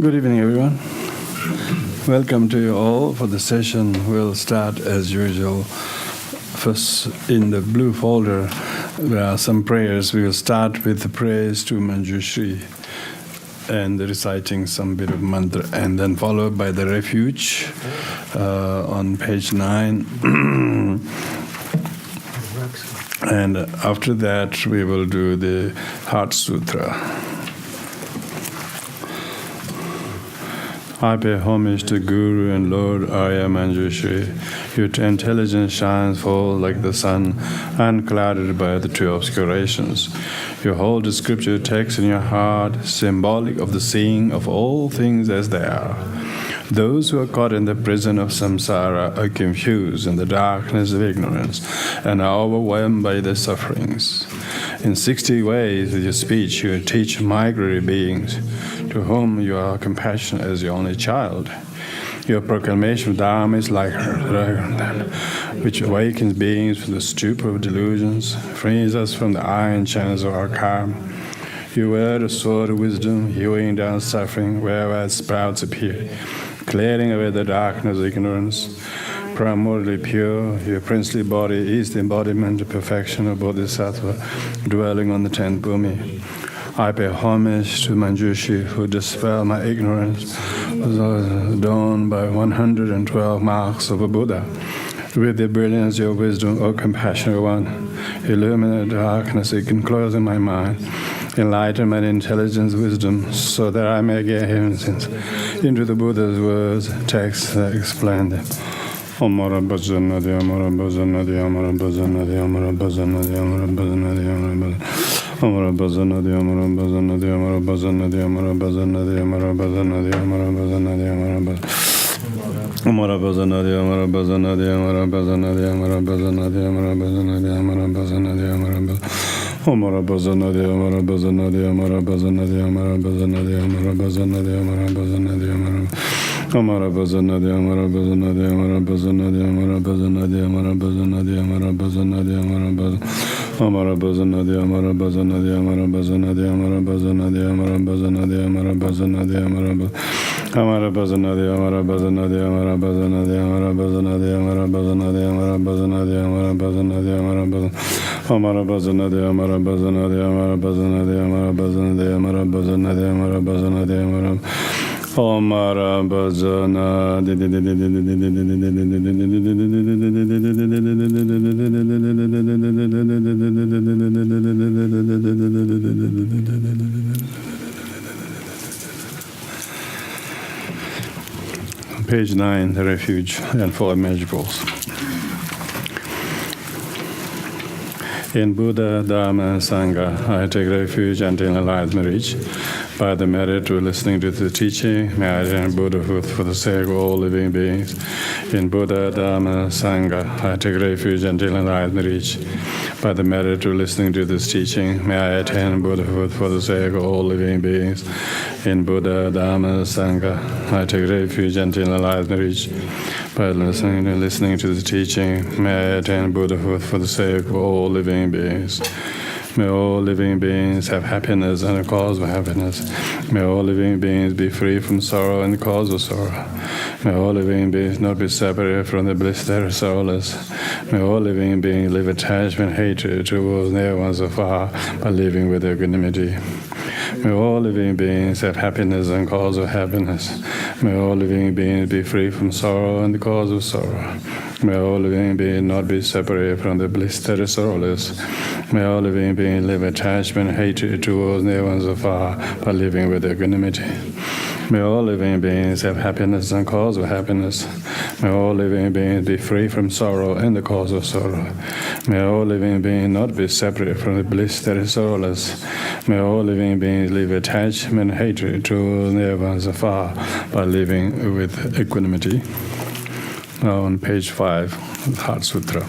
Good evening, everyone. Welcome to you all for the session. We'll start as usual. First, in the blue folder, there are some prayers. We will start with the prayers to Manjushri and reciting some bit of mantra, and then followed by the refuge on page 9. And after that, we will do the Heart Sutra. I pay homage to Guru and Lord Arya Manjushri. Your intelligence shines full like the sun, unclouded by the two obscurations. You hold the scripture text in your heart, symbolic of the seeing of all things as they are. Those who are caught in the prison of samsara are confused in the darkness of ignorance and are overwhelmed by their sufferings. In 60 ways with your speech you teach migratory beings to whom you are compassionate as your only child. Your proclamation of Dharma is like her, which awakens beings from the stupor of delusions, frees us from the iron channels of our karma. You wear the sword of wisdom, hewing down suffering wherever its sprouts appear, clearing away the darkness of ignorance. Primordially pure, your princely body is the embodiment of perfection of Bodhisattva, dwelling on the 10th Bhumi. I pay homage to Manjushri, who dispelled my ignorance, was adorned by 112 marks of a Buddha. With the brilliance of your wisdom, O compassionate one, illuminate the darkness enclosing my mind, enlighten my intelligence, wisdom, so that I may gain insight into the Buddha's words, texts that explain them. Amara bhajana di amara bhajana di amara bhajana di amara bhajana di amara bhajana di amara bhajana di amara bhajana di amara bhajana di amara bhajana di amara bhajana di amara bhajana di amara bhajana di amara bhajana di amara bhajana di amara bhajana di amara bhajana di amara bhajana di amara bhajana Amara bhajana di amara bhajana di amara bhajana di amara bhajana di amara bhajana di amara bhajana di amara Amara bhajana di amara bhajana di amara bhajana di amara bhajana di amara bhajana di amara bhajana di amara Amara bhajana di amara bhajana di amara bhajana di amara bhajana di amara bhajana di amara bhajana di amara Amara bhajana di amara bhajana di amara bhajana di amara bhajana di amara bhajana di amara bhajana di amara bhajana di amara Amara bhajana di amara bhajana di amara bhajana di amara bhajana di amara bhajana di amara bhajana di amara Amara bhajana Page 9, the refuge and 4 imaginables. In Buddha, Dharma, and Sangha, I take refuge until enlightenment reach. By the merit of listening to the teaching, may I attain Buddhahood for the sake of all living beings. In Buddha, Dharma, Sangha, I take refuge until enlightenment reach. By the merit of listening to this teaching, may I attain Buddhahood for the sake of all living beings. In Buddha, Dharma, Sangha, I take refuge until enlightenment reach. By listening to the teaching, may I attain Buddhahood for the sake of all living beings. May all living beings have happiness and the cause of happiness. May all living beings be free from sorrow and the cause of sorrow. May all living beings not be separated from the bliss that is sorrowless. May all living beings live attachment, hatred towards near ones afar by living with equanimity. May all living beings have happiness and cause of happiness. May all living beings be free from sorrow and the cause of sorrow. May all living beings not be separated from the bliss that is sorrowless. May all living beings live attachment, hatred towards near ones afar by living with equanimity. May all living beings have happiness and cause of happiness. May all living beings be free from sorrow and the cause of sorrow. May all living beings not be separated from the bliss that is sorrowless. May all living beings leave attachment and hatred towards near ones afar by living with equanimity. Now on page 5, Heart Sutra.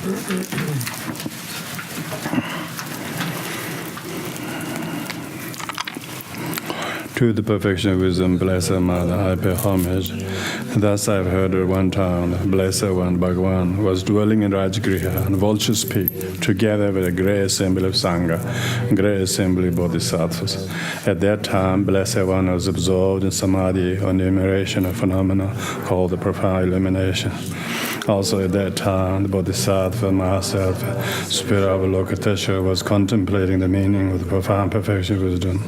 To the perfection of wisdom, Blessed Mother, I pay homage. Thus I've heard at one time, the Blessed One, Bhagavan, was dwelling in Rajgriha on Vulture's Peak, together with a great assembly of Sangha, great assembly of Bodhisattvas. At that time, Blessed One was absorbed in Samadhi on the enumeration of phenomena called the profound illumination. Also at that time, the Bodhisattva, Mahasattva, Spirit of Avalokiteshvara was contemplating the meaning of the profound perfection of wisdom.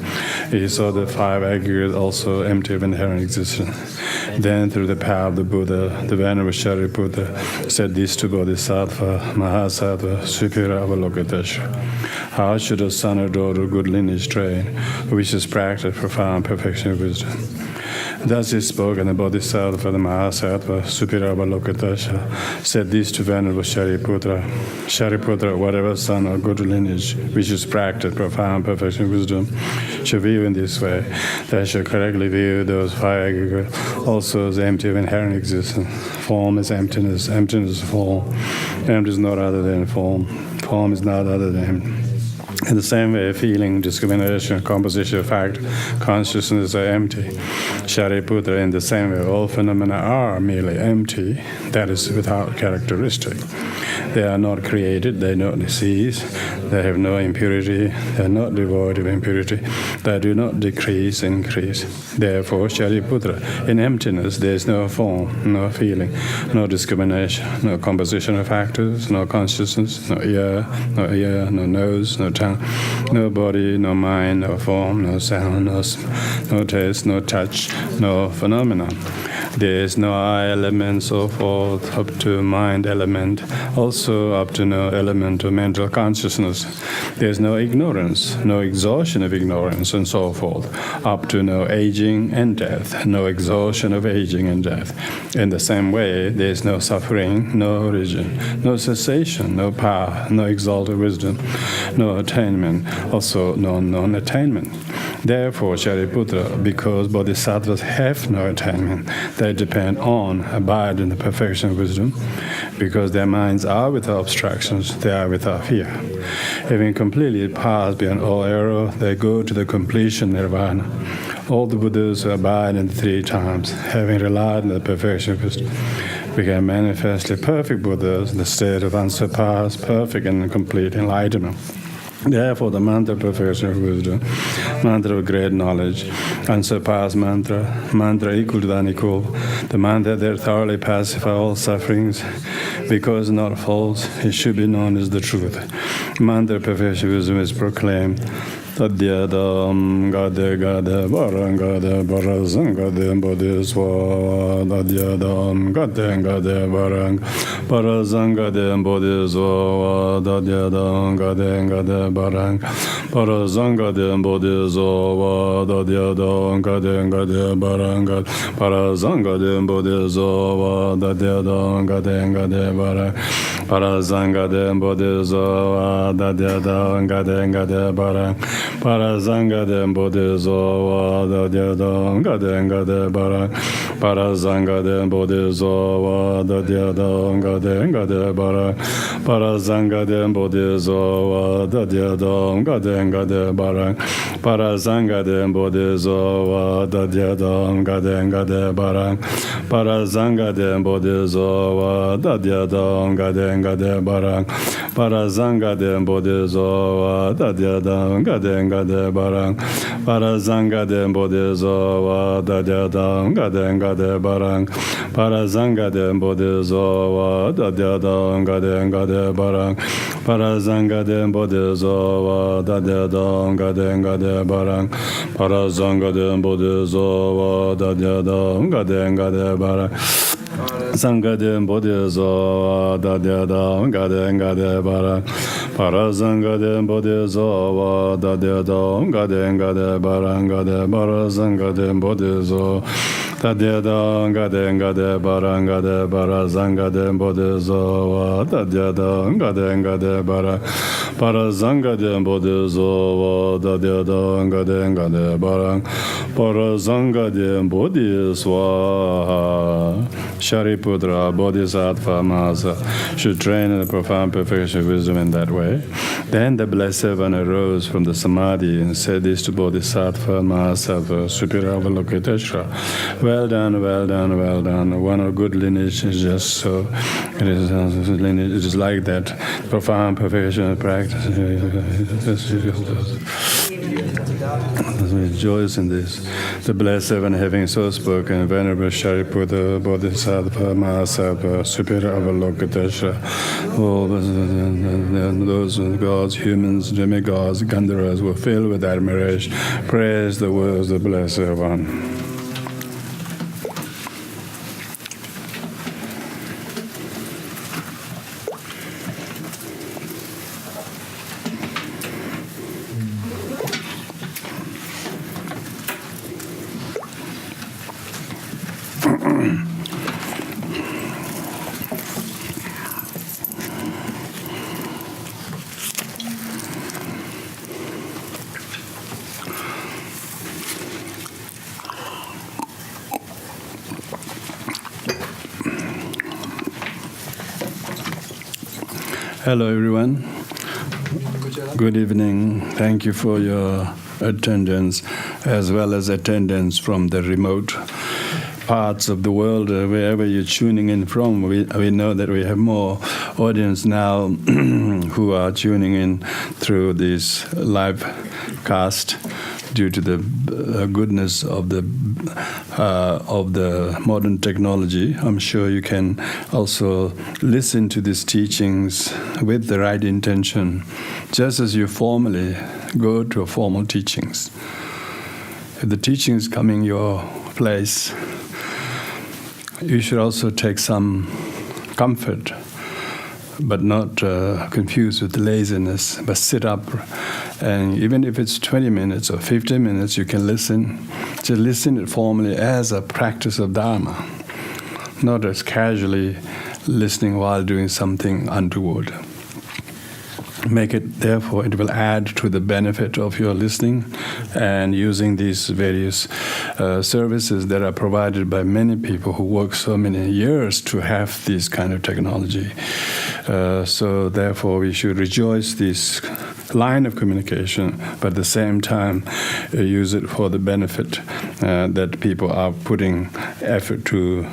He saw the five aggregates also empty of inherent existence. Then, through the power of the Buddha, the Venerable Shariputra said this to Bodhisattva, Mahasattva, Superior Avalokiteshvara. How should a son or daughter of good lineage train, who wishes practice profound perfection of wisdom? Thus he spoke, and the Bodhisattva, the Mahasattva, Superior Avalokiteshvara, said this to Venerable Shariputra. Shariputra, whatever son or good lineage wishes practice profound perfection of wisdom, should view in this way. They should correctly view those five aggregates also as empty of inherent existence. Form is emptiness, emptiness is form. Empty is not other than form. Form is not other than. In the same way, feeling, discrimination, composition, fact, consciousness are empty. Shariputra, in the same way, all phenomena are merely empty, that is, without characteristic. They are not created, they are not cease, they have no impurity, they are not devoid of impurity, they do not decrease, increase. Therefore, Shariputra, in emptiness there is no form, no feeling, no discrimination, no composition of factors, no consciousness, no ear, no nose, no tongue, no body, no mind, no form, no sound, no taste, no touch, no phenomena. There is no eye element, so forth, up to mind element, also up to no element of mental consciousness. There is no ignorance, no exhaustion of ignorance, and so forth, up to no aging and death, no exhaustion of aging and death. In the same way, there is no suffering, no origin, no cessation, no power, no exalted wisdom, no attainment, also no non-attainment. Therefore, Shariputra, because bodhisattvas have no attainment, they depend on, abide in the perfection of wisdom. Because their minds are without obstructions, they are without fear. Having completely passed beyond all error, they go to the completion nirvana. All the Buddhas who abide in 3 times, having relied on the perfection of wisdom, became manifestly perfect Buddhas in the state of unsurpassed, perfect and complete enlightenment. Therefore, the mantra of perfection of wisdom, mantra of great knowledge, unsurpassed mantra, mantra equal to the unequal, the mantra that thoroughly pacifies all sufferings, because not false, it should be known as the truth. Mantra of perfection of wisdom is proclaimed. Tadyadam gade gade barang gade barazang gade bodhiswa. Tadyadam gade gade barang barazang gade bodhiswa. Tadyadam gade gade barang barazang gade bodhiswa. Tadyadam gade gade barang barazang gade bodhiswa. Tadyadam gade gade barang barazang gade bodhiswa. Tadyadam gade gade barang Parazanga de Bodhisattva Dadyadam Gadenga de Barang Parazanga de Bodhisattva Dadyadam Gadenga de Barang Parazanga de Bodhisattva Dadyadam Gadenga de Barang Parazanga de Bodhisattva Dadyadam Gadenga de Barang Parazanga de Bodhisattva Dadyadam Gadenga de Barang Parazanga de Bodhisattva Dadyadam Gadenga de Barang Parazanga de Bodhisattva Dadyadam Gadenga de Barang Parazanga de Bodhisattva Dadyadam Gadenga de Barang Parazanga de Bodhisattva Dadyadam Gadenga de Barang Parazanga de Bodhisattva Dadyadam Gadenga de Barang Sangha de Bodhisattva Dadyadam Gadenga de Barang Parazanga de Bodhisattva Dadyadam Gadenga de Barang Gade Parazanga de Bodhisattva Dadyadam Gadenga de Barang Gade Parazanga de Bodhisattva Dadyadam Gadenga de Barang Parazanga de Bodhisattva Dadyadam Gadenga de Barang Parazanga de Bodhisattva Shariputra, Bodhisattva, Mahasa, should train in the profound perfection of wisdom in that way. Then the Blessed One arose from the Samadhi and said this to Bodhisattva, Mahasattva, superior Avalokiteshvara. Well done, well done, well done. One of good lineage is just so. It is like that. Profound perfection of practice. Rejoice in this. The Blessed One, having so spoken, Venerable Shariputra, Bodhisattva, Mahasattva, superior Avalokiteshvara, all those gods, humans, demigods, Gandharvas were filled with admiration. Praise the words of the Blessed One. Hello everyone. Good evening. Thank you for your attendance, as well as attendance from the remote parts of the world, wherever you're tuning in from. We know that we have more audience now who are tuning in through this live cast due to the goodness of the modern technology. I'm sure you can also listen to these teachings with the right intention, just as you formally go to a formal teachings. If the teachings coming your place, you should also take some comfort, but not confused with laziness, but sit up. And even if it's 20 minutes or 15 minutes, you can listen. Just listen it formally as a practice of Dharma, not as casually listening while doing something untoward. Make it, therefore, it will add to the benefit of your listening and using these various services that are provided by many people who work so many years to have this kind of technology. So therefore, we should rejoice this line of communication, but at the same time use it for the benefit that people are putting effort to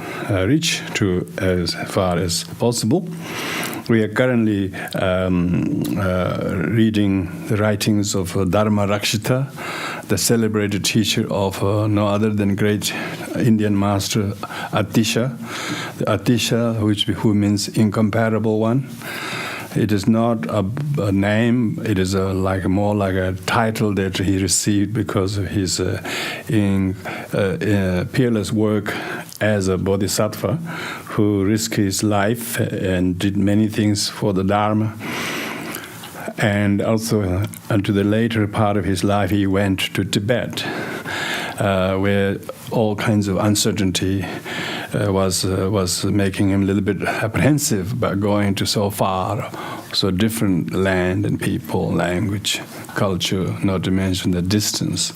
reach to as far as possible. We are currently reading the writings of Dharmarakshita, the celebrated teacher of no other than great Indian master Atisha. The Atisha, who means incomparable one. It is not a name, it is more like a title that he received because of his peerless work as a bodhisattva who risked his life and did many things for the Dharma. And also, unto the later part of his life, he went to Tibet, where all kinds of uncertainty was making him a little bit apprehensive about going to so far, so different land and people, language, culture, not to mention the distance.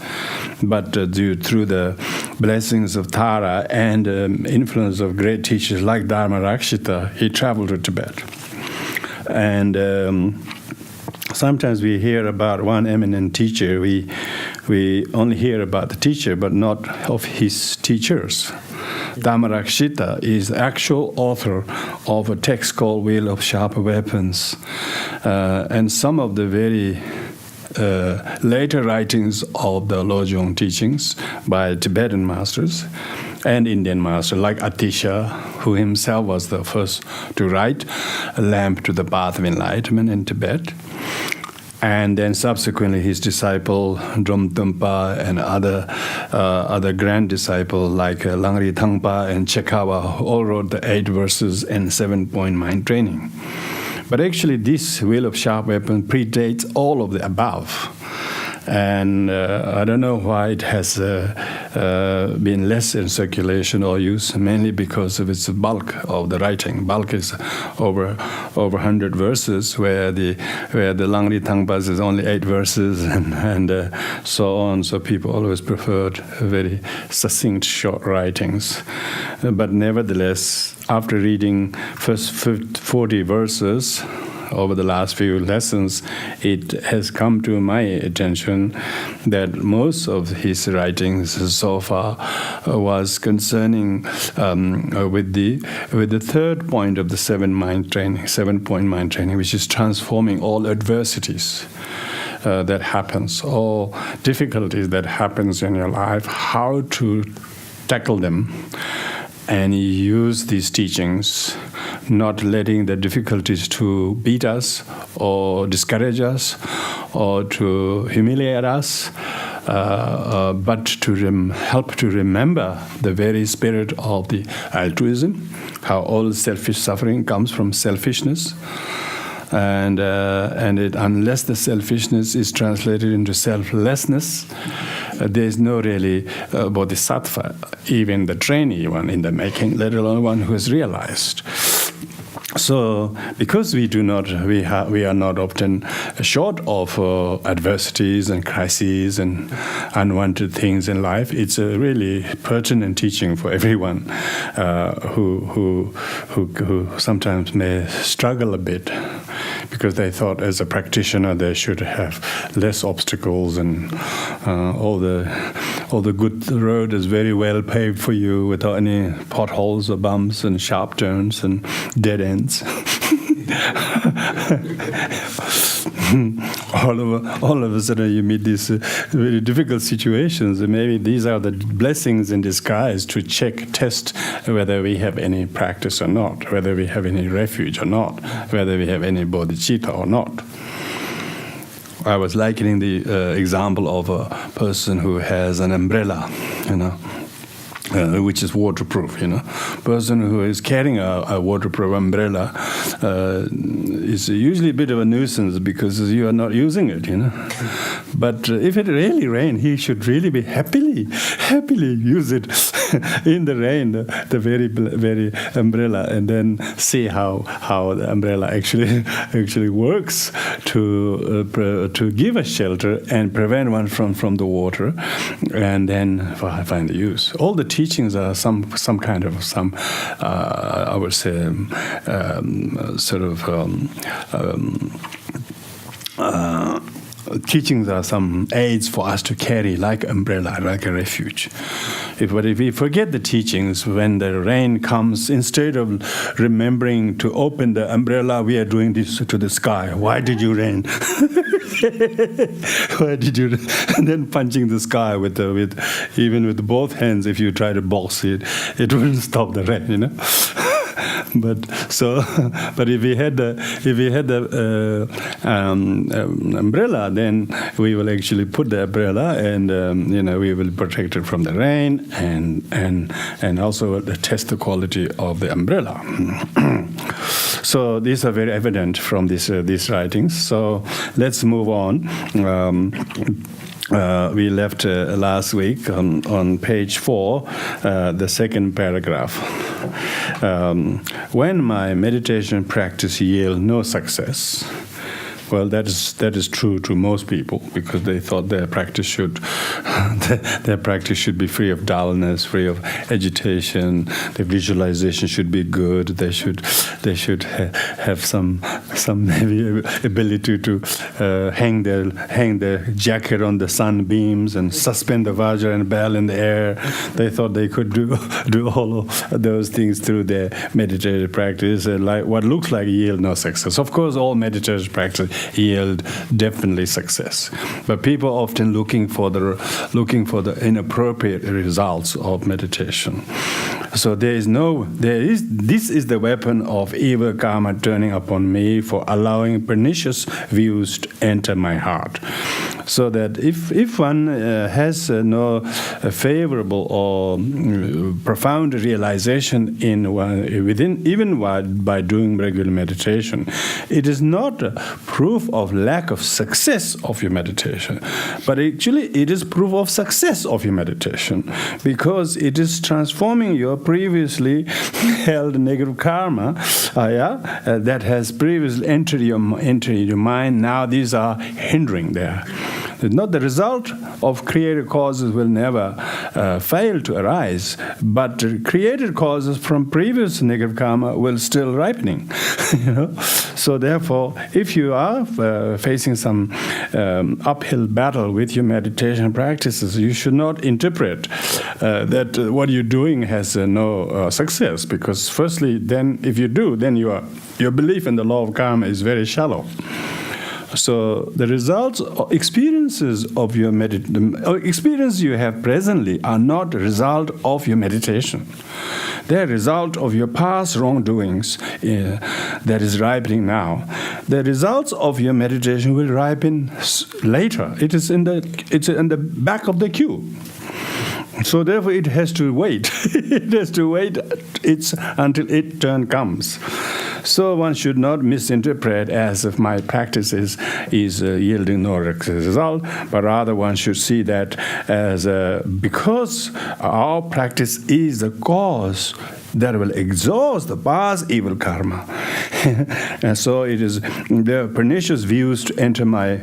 But through the blessings of Tara and influence of great teachers like Dharmarakshita, he traveled to Tibet. And sometimes we hear about one eminent teacher. We only hear about the teacher, but not of his teachers. Dharmarakshita is the actual author of a text called Wheel of Sharp Weapons. And some of the very later writings of the Lojong teachings by Tibetan masters and Indian masters, like Atisha, who himself was the first to write A Lamp to the Path of Enlightenment in Tibet. And then subsequently his disciple Thangpa and other grand disciples like LangrI Thangpa and Chekhawa all wrote the 8 verses and 7-point mind training. But actually this Wheel of Sharp Weapon predates all of the above. And I don't know why it has been less in circulation or use, mainly because of its bulk of the writing. Bulk is over 100 verses, where the LangrI Thangpa is only 8 verses, and so on. So people always preferred very succinct, short writings. But nevertheless, after reading first 40 verses over the last few lessons, it has come to my attention that most of his writings so far was concerning with the third point of the 7-point mind training, which is transforming all adversities that happens, all difficulties that happens in your life, how to tackle them. And use these teachings, not letting the difficulties to beat us or discourage us or to humiliate us, but to help to remember the very spirit of the altruism, how all selfish suffering comes from selfishness. And unless the selfishness is translated into selflessness, there is no really bodhisattva, even the trainee one in the making, let alone one who has realized. So, because we are not often short of adversities and crises and unwanted things in life, it's a really pertinent teaching for everyone who sometimes may struggle a bit, because they thought as a practitioner they should have less obstacles and all the good road is very well paved for you without any potholes or bumps and sharp turns and dead ends. all of a sudden you meet these very difficult situations, and maybe these are the blessings in disguise to test whether we have any practice or not, whether we have any refuge or not, whether we have any bodhicitta or not. I was likening the example of a person who has an umbrella, which is waterproof, Person who is carrying a waterproof umbrella is usually a bit of a nuisance because you are not using it, But if it really rains, he should really be happily use it in the rain, the very umbrella, and then see how the umbrella actually works to give a shelter and prevent one from the water, and then find the use. All the teachings are some kind of I would say teachings are some aids for us to carry, like umbrella, like a refuge. But if we forget the teachings, when the rain comes, instead of remembering to open the umbrella, we are doing this to the sky. Why did you rain? Why did you? And then punching the sky even with both hands. If you try to box it, it wouldn't stop the rain, But if we had the umbrella, then we will actually put the umbrella, and we will protect it from the rain, and also test the quality of the umbrella. So these are very evident from these writings. So let's move on. We left last week on page 4, the second paragraph. When my meditation practice yield no success, well, that is true to most people, because they thought their practice should be free of dullness, free of agitation. The visualization should be good. They should have some maybe ability to hang their jacket on the sunbeams and suspend the vajra and bell in the air. They thought they could do all of those things through their meditative practice, like what looks like yield no success. Of course, all meditative practice yield definitely success, but people often looking for the inappropriate results of meditation. So this is the weapon of evil karma turning upon me for allowing pernicious views to enter my heart. So that if one has no favorable or profound realization even by doing regular meditation, it is not proof proof of lack of success of your meditation. But actually, it is proof of success of your meditation, because it is transforming your previously held negative karma that has previously entered your mind. Now these are hindering there. Not the result of created causes will never fail to arise, but created causes from previous negative karma will still ripening. So therefore, if you are facing some uphill battle with your meditation practices, you should not interpret that what you're doing has no success, because firstly, then if you do, then your belief in the law of karma is very shallow. So the results, experiences of your experiences you have presently are not a result of your meditation. They are a result of your past wrongdoings that is ripening now. The results of your meditation will ripen later. It's in the back of the queue. So therefore, it has to wait. It has to wait until its turn comes. So one should not misinterpret as if my practice is yielding no result, but rather one should see that as because our practice is the cause that will exhaust the past evil karma. And so it is the pernicious views to enter my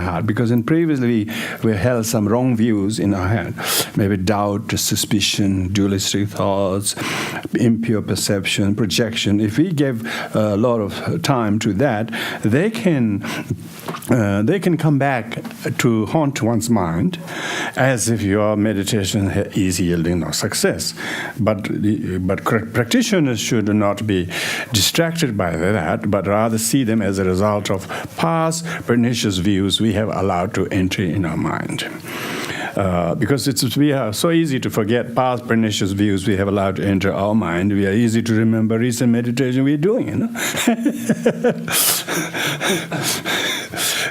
heart, because in previously we held some wrong views in our head, maybe doubt, suspicion, dualistic thoughts, impure perception, projection. If we give a lot of time to that, they can come back to haunt one's mind as if your meditation is yielding no success. But practitioners should not be distracted by that, but rather see them as a result of past pernicious views we have allowed to enter in our mind. Because we are so easy to forget past pernicious views we have allowed to enter our mind. We are easy to remember recent meditation we're doing,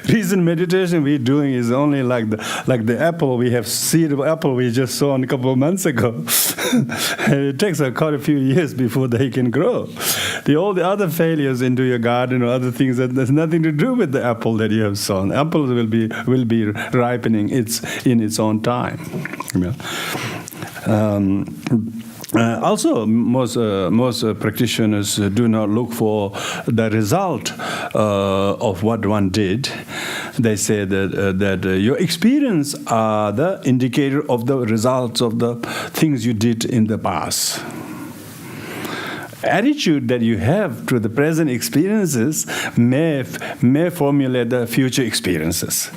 Recent meditation we're doing is only like the apple we have seed of apple we just saw a couple of months ago. It takes quite a few years before they can grow. All the other failures into your garden or other things that there's nothing to do with the apple that you have sown. Apples will be ripening in its own time. Also, most practitioners do not look for the result of what one did. They say that your experience are the indicator of the results of the things you did in the past. Attitude that you have to the present experiences may formulate the future experiences.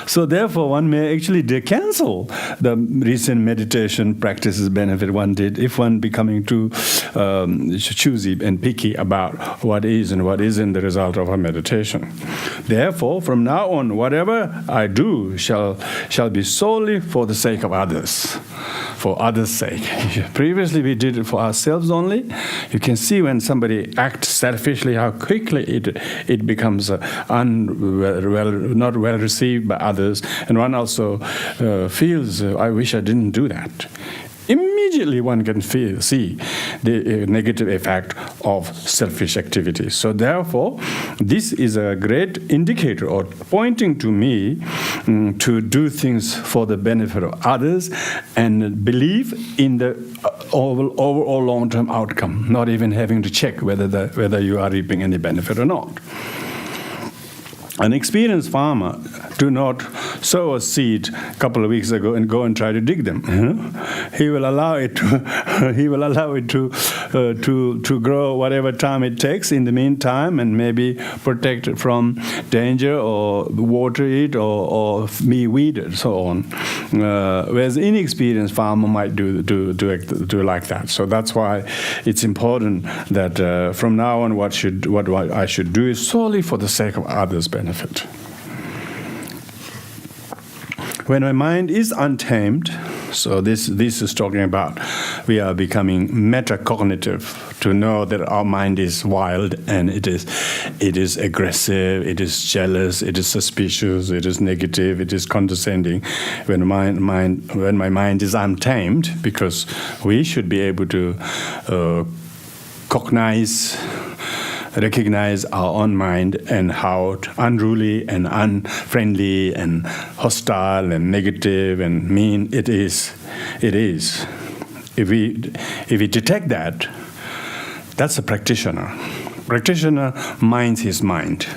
So therefore, one may actually cancel the recent meditation practices benefit one did if one becoming too choosy and picky about what is and what isn't the result of a meditation. Therefore, from now on, whatever I do shall be solely for the sake of others, for others' sake. Previously, we did it for ourselves only. You can see when somebody acts selfishly, how quickly it becomes not well received by others, and one also feels, I wish I didn't do that. Immediately one can see the negative effect of selfish activities. So therefore, this is a great indicator or pointing to me to do things for the benefit of others and believe in the overall long-term outcome, not even having to check whether you are reaping any benefit or not. An experienced farmer do not sow a seed a couple of weeks ago and go and try to dig them. He will allow it to grow whatever time it takes in the meantime, and maybe protect it from danger or water it or be weeded, so on. Whereas inexperienced farmer might do like that. So that's why it's important that from now on, what I should do is solely for the sake of others' benefit. When my mind is untamed, so this is talking about we are becoming metacognitive, to know that our mind is wild and it is aggressive, it is jealous, it is suspicious, it is negative, it is condescending. When my mind is untamed, because we should be able to cognize recognize our own mind and how unruly and unfriendly and hostile and negative and mean it is. If we detect that, that's a practitioner. Practitioner minds his mind.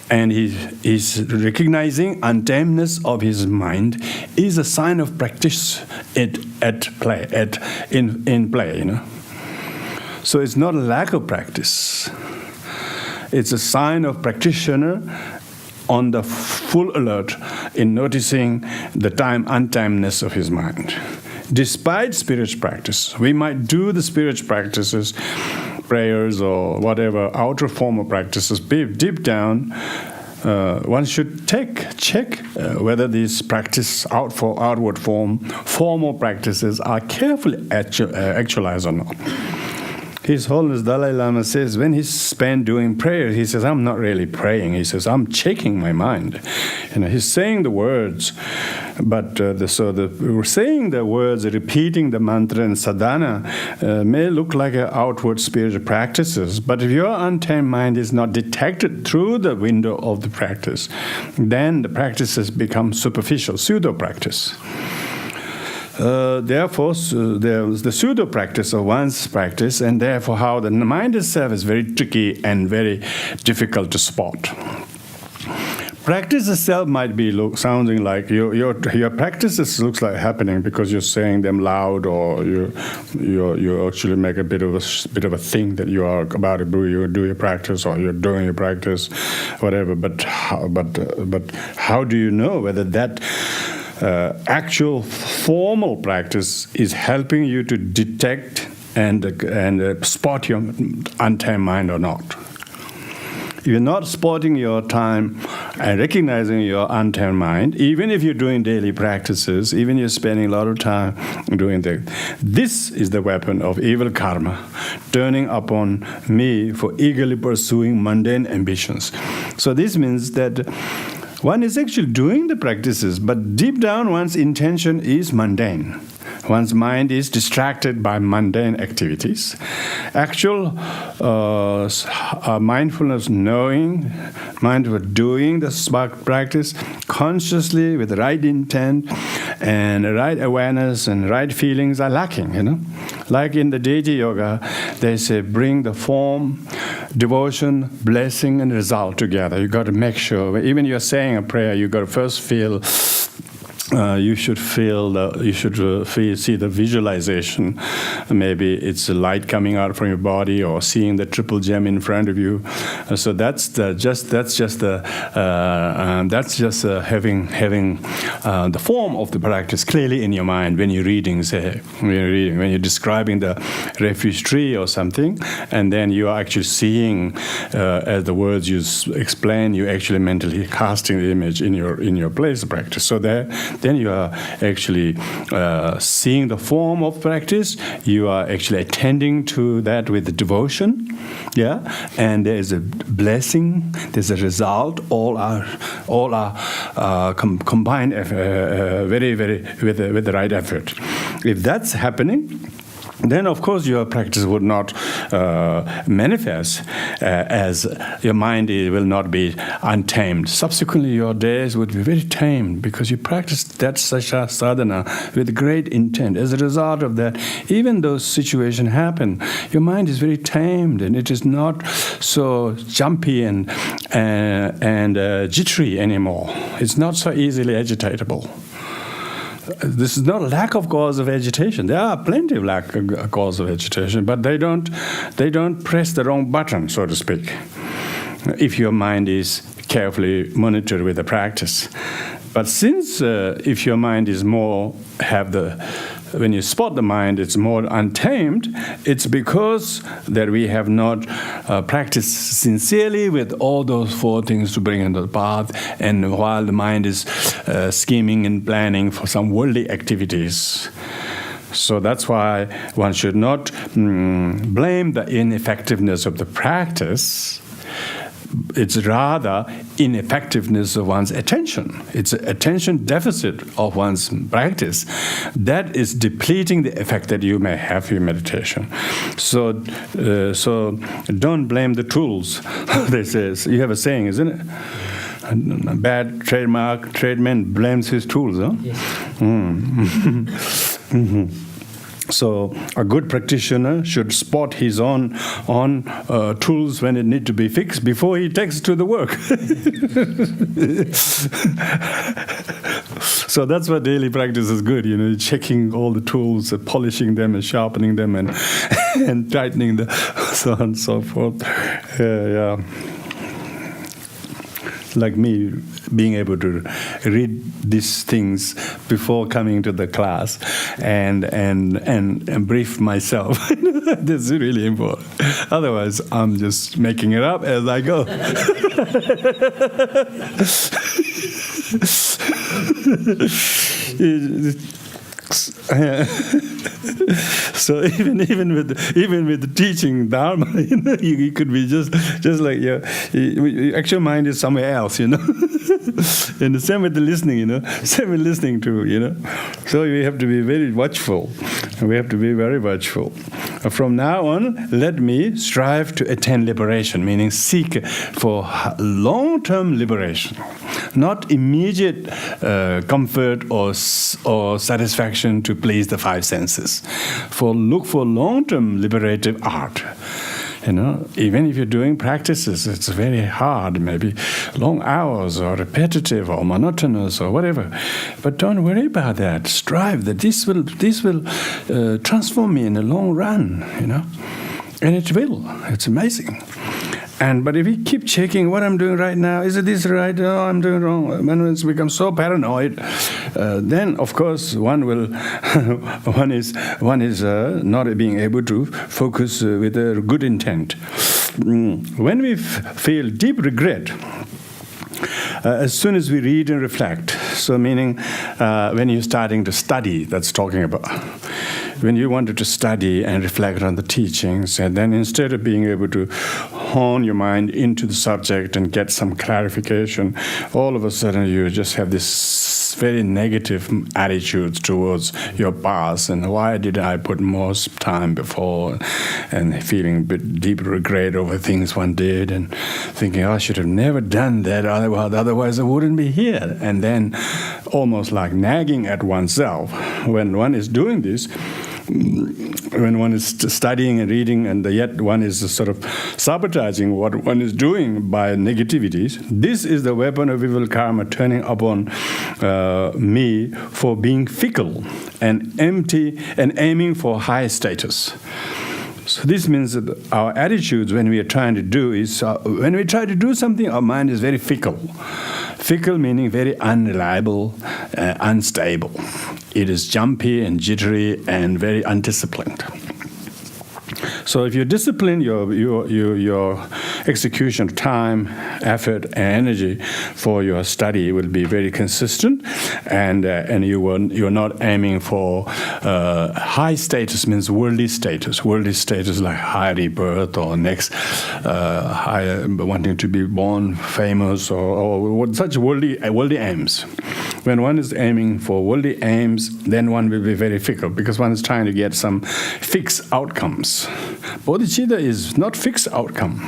And he's recognizing untamedness of his mind is a sign of practice in play. So it's not a lack of practice. It's a sign of practitioner on the full alert in noticing the untimedness of his mind. Despite spiritual practice, we might do the spiritual practices, prayers or whatever outer form of practices, deep down, one should check whether these outward formal practices are carefully actualized or not. His Holiness Dalai Lama says when he's spent doing prayer, he says, I'm not really praying. He says, I'm checking my mind. He's saying the words, but saying the words, repeating the mantra and sadhana may look like outward spiritual practices, but if your untamed mind is not detected through the window of the practice, then the practices become superficial, pseudo-practice. Therefore, there's the pseudo-practice of one's practice, and therefore how the mind itself is very tricky and very difficult to spot. Practice itself might be sounding like your practices looks like happening because you're saying them loud, or you actually make a bit of a thing that you are about to do your practice, or you're doing your practice, whatever. But how do you know whether that actual formal practice is helping you to detect and spot your untamed mind or not? If you're not spotting your time and recognizing your untamed mind, even if you're doing daily practices, even if you're spending a lot of time doing that, this is the weapon of evil karma, turning upon me for eagerly pursuing mundane ambitions. So this means that one is actually doing the practices, but deep down one's intention is mundane. One's mind is distracted by mundane activities. Actual mindfulness knowing, mindful doing the spark practice consciously with the right intent and right awareness and right feelings are lacking, Like in the deity yoga, they say bring the form, devotion, blessing, and result together. You got to make sure, even you're saying a prayer, you got to first feel. You should see the visualization. Maybe it's a light coming out from your body, or seeing the triple gem in front of you. So that's just having the form of the practice clearly in your mind when you're reading. When you're describing the refuge tree or something, and then you are actually seeing as the words you explain, you actually mentally casting the image in your place of practice. So then you are actually seeing the form of practice. You are actually attending to that with devotion, and there is a blessing. There's a result. All are combined very, very with the right effort. If that's happening, then of course your practice would not manifest as your mind will not be untamed. Subsequently, your days would be very tamed because you practiced that sadhana with great intent. As a result of that, even though situations happen, your mind is very tamed and it is not so jumpy and jittery anymore. It's not so easily agitatable. This is not a lack of cause of agitation. There are plenty of cause of agitation, but they don't press the wrong button, so to speak, if your mind is carefully monitored with the practice. But since if your mind is more when you spot the mind, it's more untamed, it's because that we have not practiced sincerely with all those four things to bring into the path, and while the mind is scheming and planning for some worldly activities. So that's why one should not blame the ineffectiveness of the practice, It's rather ineffectiveness of one's attention. It's an attention deficit of one's practice that is depleting the effect that you may have for your meditation. So don't blame the tools. They say, you have a saying, isn't it? A bad tradesman blames his tools, huh? Yes. So a good practitioner should spot his own tools when it need to be fixed before he takes to the work. So that's what daily practice is good, checking all the tools, polishing them and sharpening them and and tightening them, so on and so forth. Yeah. Like me, being able to read these things before coming to the class and brief myself. This is really important. Otherwise, I'm just making it up as I go. So even with teaching Dharma, you could be just like your actual mind is somewhere else, And the same with the listening, same with listening too, So we have to be very watchful. We have to be very watchful. From now on, let me strive to attain liberation, meaning seek for long-term liberation, not immediate comfort or satisfaction to please the five senses. Look for long-term liberative art. Even if you're doing practices, it's very hard, maybe long hours or repetitive or monotonous or whatever. But don't worry about that. Strive that this will transform me in the long run, And it will. It's amazing. But if we keep checking what I'm doing right now, is it this right? Oh, I'm doing wrong. When it's become so paranoid, then of course one is not being able to focus with a good intent. When we feel deep regret, as soon as we read and reflect, so meaning when you're starting to study, that's talking about. When you wanted to study and reflect on the teachings, and then instead of being able to hone your mind into the subject and get some clarification, all of a sudden you just have this very negative attitudes towards your past, and why did I put more time before, and feeling a bit deep regret over things one did, and thinking, I should have never done that, otherwise I wouldn't be here. And then almost like nagging at oneself. When one is doing this, when one is studying and reading, and yet one is sort of sabotaging what one is doing by negativities, this is the weapon of evil karma turning upon me for being fickle and empty and aiming for high status. So this means that our attitudes when we are trying to do is, when we try to do something, our mind is very fickle. Fickle meaning very unreliable, unstable. It is jumpy and jittery and very undisciplined. So if you discipline your execution of time, effort, and energy for your study will be very consistent, and you're not aiming for high status, means worldly status. Worldly status like high rebirth or next higher, wanting to be born famous or such worldly aims. When one is aiming for worldly aims, then one will be very fickle because one is trying to get some fixed outcomes. Bodhicitta is not fixed outcome.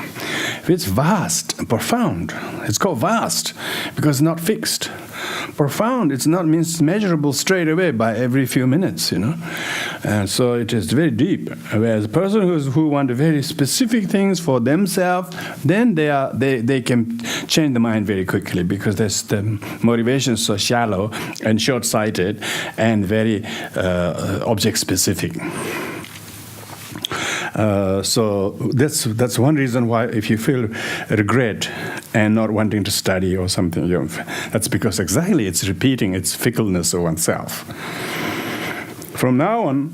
It's vast, profound. It's called vast because it's not fixed. Profound, it's not means measurable straight away by every few minutes, And so it is very deep. Whereas a person who wants very specific things for themselves, then they can change the mind very quickly because the motivation is so shallow and short-sighted and very object-specific. So that's one reason why if you feel regret and not wanting to study or something, that's because exactly it's repeating its fickleness of oneself. From now on,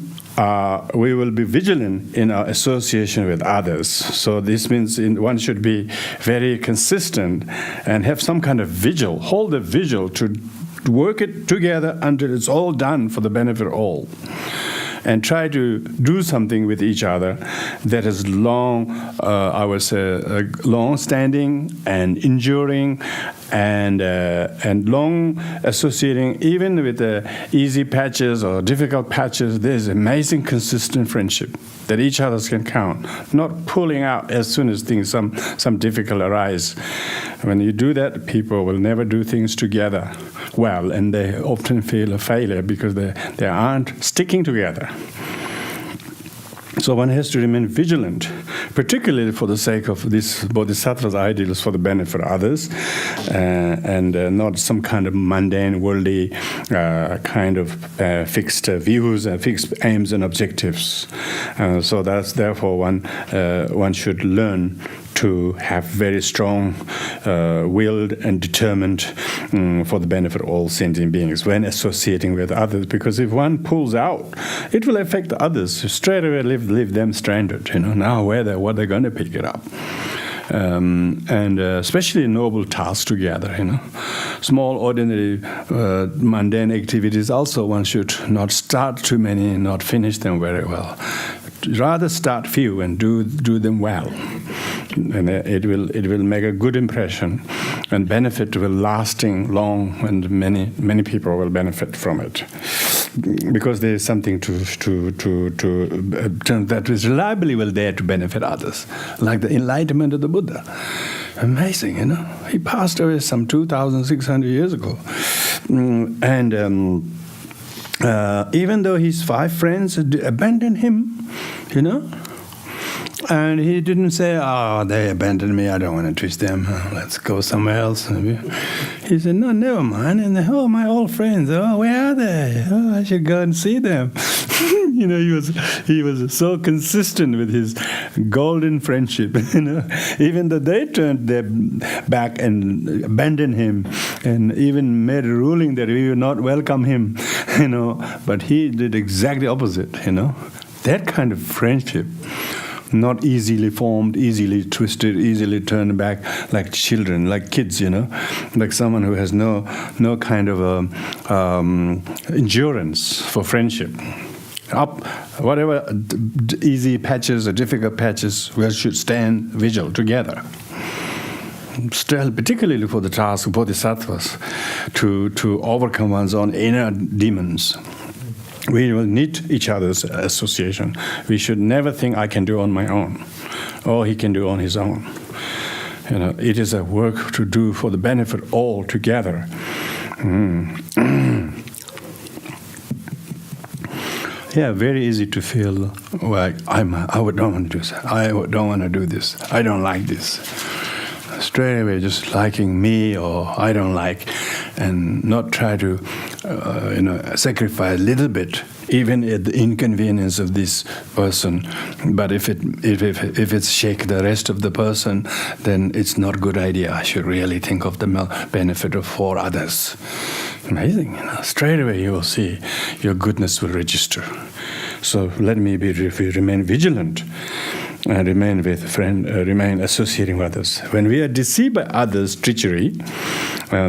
we will be vigilant in our association with others. So this means one should be very consistent and have some kind of vigil, hold a vigil to work it together until it's all done for the benefit of all. and try to do something with each other that is long, I would say, long-standing and enduring, and long associating, even with the easy patches or difficult patches. There's amazing consistent friendship that each other can count, not pulling out as soon as things some difficult arise. When you do that, people will never do things together well, and they often feel a failure because they aren't sticking together. So one has to remain vigilant, particularly for the sake of this bodhisattva's ideals for the benefit of others, and not some kind of mundane, worldly kind of fixed views and fixed aims and objectives. So that's therefore one should learn to have very strong willed and determined for the benefit of all sentient beings when associating with others, because if one pulls out, it will affect the others. Straight away leave them stranded. Now what they're going to pick it up. And especially noble tasks together, Small, ordinary, mundane activities also one should not start too many and not finish them very well. Rather start few and do them well. And it will make a good impression, and benefit will lasting long, and many people will benefit from it, because there is something that is reliably will there to benefit others, like the enlightenment of the Buddha. Amazing, He passed away some 2,600 years ago, and even though his 5 friends abandoned him, and he didn't say, they abandoned me, I don't want to twist them, let's go somewhere else. He said, no, never mind. And my old friends, where are they? I should go and see them. He was so consistent with his golden friendship. Even though they turned their back and abandoned him, and even made a ruling that we would not welcome him, but he did exactly opposite. That kind of friendship. Not easily formed, easily twisted, easily turned back, like children, like kids, like someone who has no kind of endurance for friendship. Whatever easy patches or difficult patches, we should stand vigil together. Still, particularly for the task of bodhisattvas, to overcome one's own inner demons. We will need each other's association. We should never think I can do on my own, or he can do on his own. It is a work to do for the benefit of all together. Yeah, very easy to feel like I don't want to do this. I don't want to do this. I don't like this. Straight away, just liking me or I don't like, and not try to, sacrifice a little bit, even at the inconvenience of this person. But if it's shake the rest of the person, then it's not a good idea. I should really think of the benefit of 4 others. Amazing, Straight away you will see your goodness will register. So let me remain vigilant. Remain with remain associating with others. When we are deceived by others' treachery,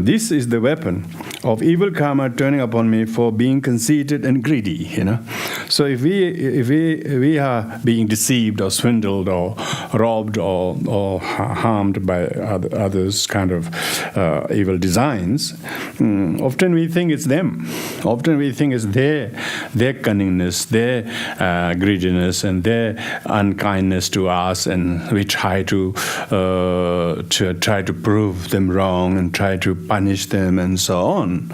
this is the weapon of evil karma turning upon me for being conceited and greedy. So if we are being deceived or swindled or robbed or harmed by others' kind of evil designs, often we think it's them. Often we think it's their cunningness, their greediness, and their unkindness to us, and we try to prove them wrong and try to punish them and so on.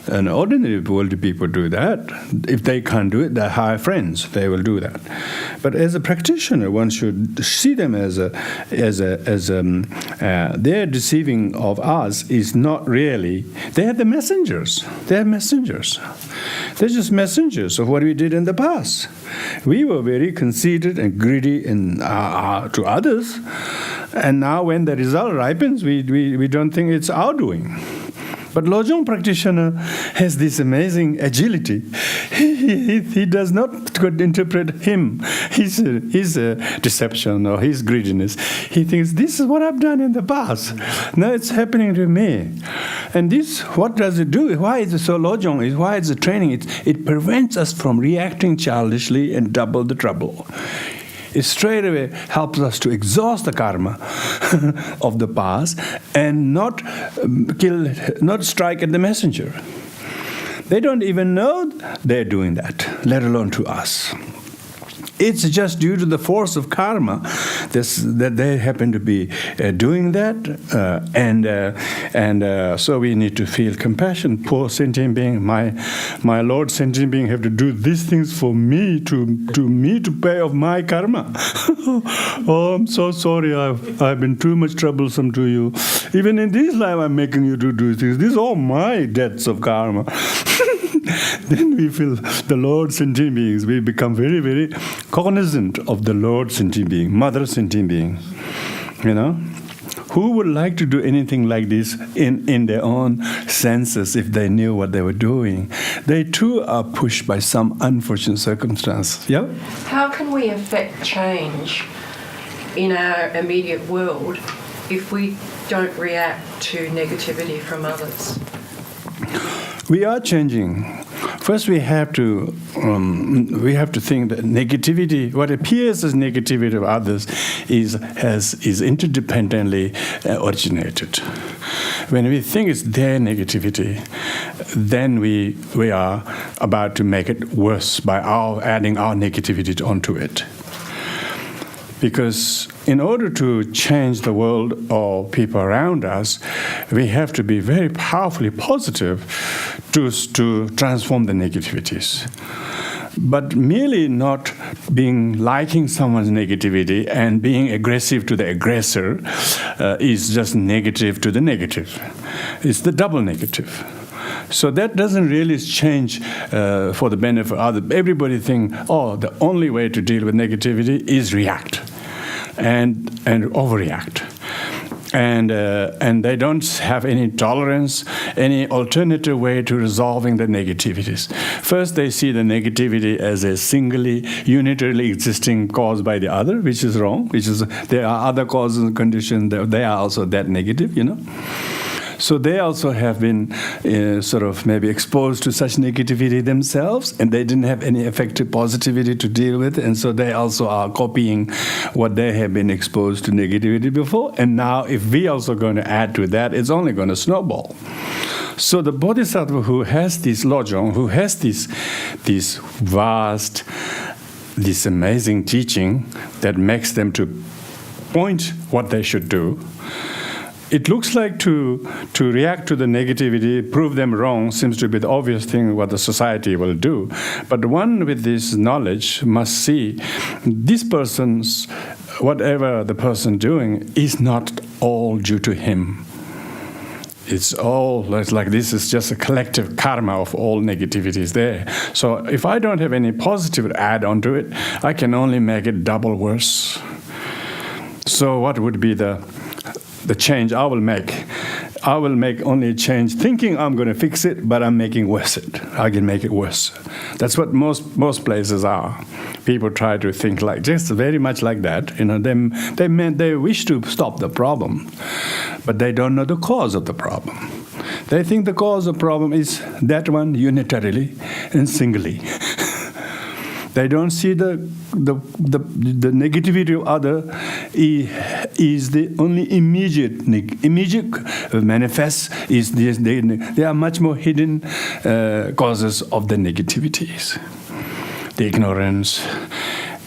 And ordinary worldly people do that. If they can't do it, they're higher friends. They will do that. But as a practitioner, one should see them as their deceiving of us is not really. They are the messengers. They are messengers. They're just messengers of what we did in the past. We were very conceited and greedy to others, and now when the result ripens, we don't think it's our doing. But Lojong practitioner has this amazing agility. He does not interpret his deception or his greediness. He thinks, this is what I've done in the past. Now it's happening to me. And this, what does it do? Why is it so Lojong? Why is it training? It prevents us from reacting childishly and double the trouble. It straight away helps us to exhaust the karma of the past and not strike at the messenger. They don't even know they're doing that, let alone to us. It's just due to the force of karma that they happen to be doing that, and so we need to feel compassion. Poor sentient being, my Lord sentient being have to do these things for me to pay off my karma. Oh, I'm so sorry. I've been too much troublesome to you. Even in this life, I'm making you to do things. These are all my debts of karma. Then we feel the Lord sentient beings. We become very, very cognizant of the Lord sentient being, Mother sentient being. You know, who would like to do anything like this in their own senses if they knew what they were doing? They too are pushed by some unfortunate circumstance. Yeah. How can we affect change in our immediate world if we don't react to negativity from others? We are changing. First, we have to think that negativity, what appears as negativity of others, is interdependently originated. When we think it's their negativity, then we are about to make it worse by adding our negativity onto it. Because in order to change the world or people around us, we have to be very powerfully positive to transform the negativities. But merely not liking someone's negativity and being aggressive to the aggressor is just negative to the negative. It's the double negative. So that doesn't really change for the benefit of others. Everybody thinks, the only way to deal with negativity is react and overreact. And they don't have any tolerance, any alternative way to resolving the negativities. First, they see the negativity as a singly, unitarily existing cause by the other, which is wrong. There are other causes and conditions that they are also that negative, you know. So they also have been sort of maybe exposed to such negativity themselves, and they didn't have any effective positivity to deal with, and so they also are copying what they have been exposed to negativity before. And now if we also going to add to that, it's only going to snowball. So the bodhisattva who has this lojong, who has this vast, this amazing teaching that makes them to point what they should do, it looks like to react to the negativity, prove them wrong, seems to be the obvious thing what the society will do. But one with this knowledge must see this person's, whatever the person doing, is not all due to him. It's like this is just a collective karma of all negativities there. So if I don't have any positive to add onto it, I can only make it double worse. So what would be the change I will make? I will make only a change thinking I'm going to fix it, but I'm making worse it. I can make it worse. That's what most places are. People try to think like just very much like that. You know, they wish to stop the problem, but they don't know the cause of the problem. They think the cause of the problem is that one unitarily and singly. They don't see the negativity of other is the only immediate manifest is they are much more hidden causes of the negativities, the ignorance,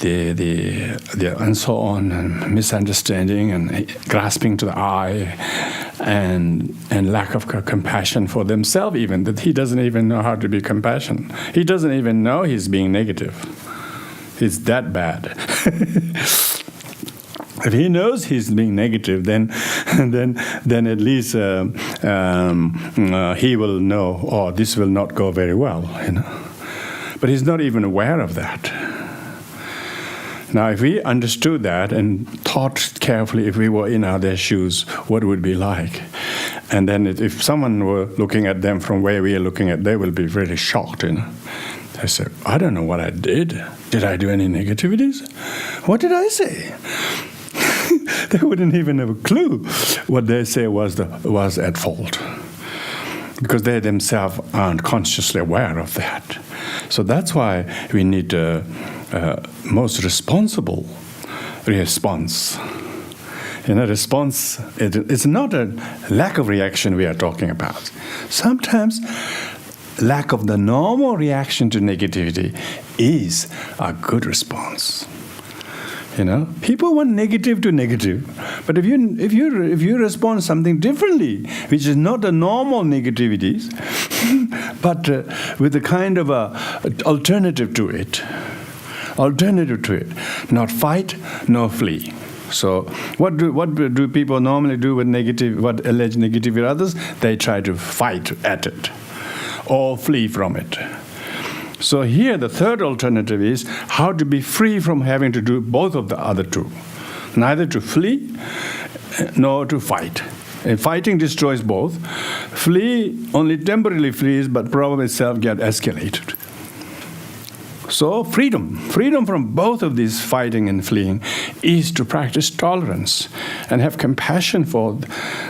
the and so on, and misunderstanding and grasping to the eye, and lack of compassion for themselves, even that he doesn't even know how to be compassionate. He doesn't even know he's being negative. It's that bad. If he knows he's being negative, then at least he will know, this will not go very well, you know. But he's not even aware of that. Now, if we understood that and thought carefully, if we were in their shoes, what it would be like, And then if someone were looking at them from where we are looking at, they will be very shocked, you know. They say, I don't know what I did. Did I do any negativities? What did I say? They wouldn't even have a clue what they say was at fault, because they themselves aren't consciously aware of that. So that's why we need most responsible response. You know, response, it's not a lack of reaction we are talking about. Sometimes lack of the normal reaction to negativity is a good response. You know, people want negative to negative, but if you respond something differently, which is not the normal negativities, but with a kind of a alternative to it, not fight, nor flee. So what do people normally do with negative? What alleged negative with others? They try to fight at it, or flee from it. So here the third alternative is how to be free from having to do both of the other two. Neither to flee nor to fight. And fighting destroys both. Flee only temporarily flees, but problem itself gets escalated. So freedom from both of these fighting and fleeing is to practice tolerance and have compassion for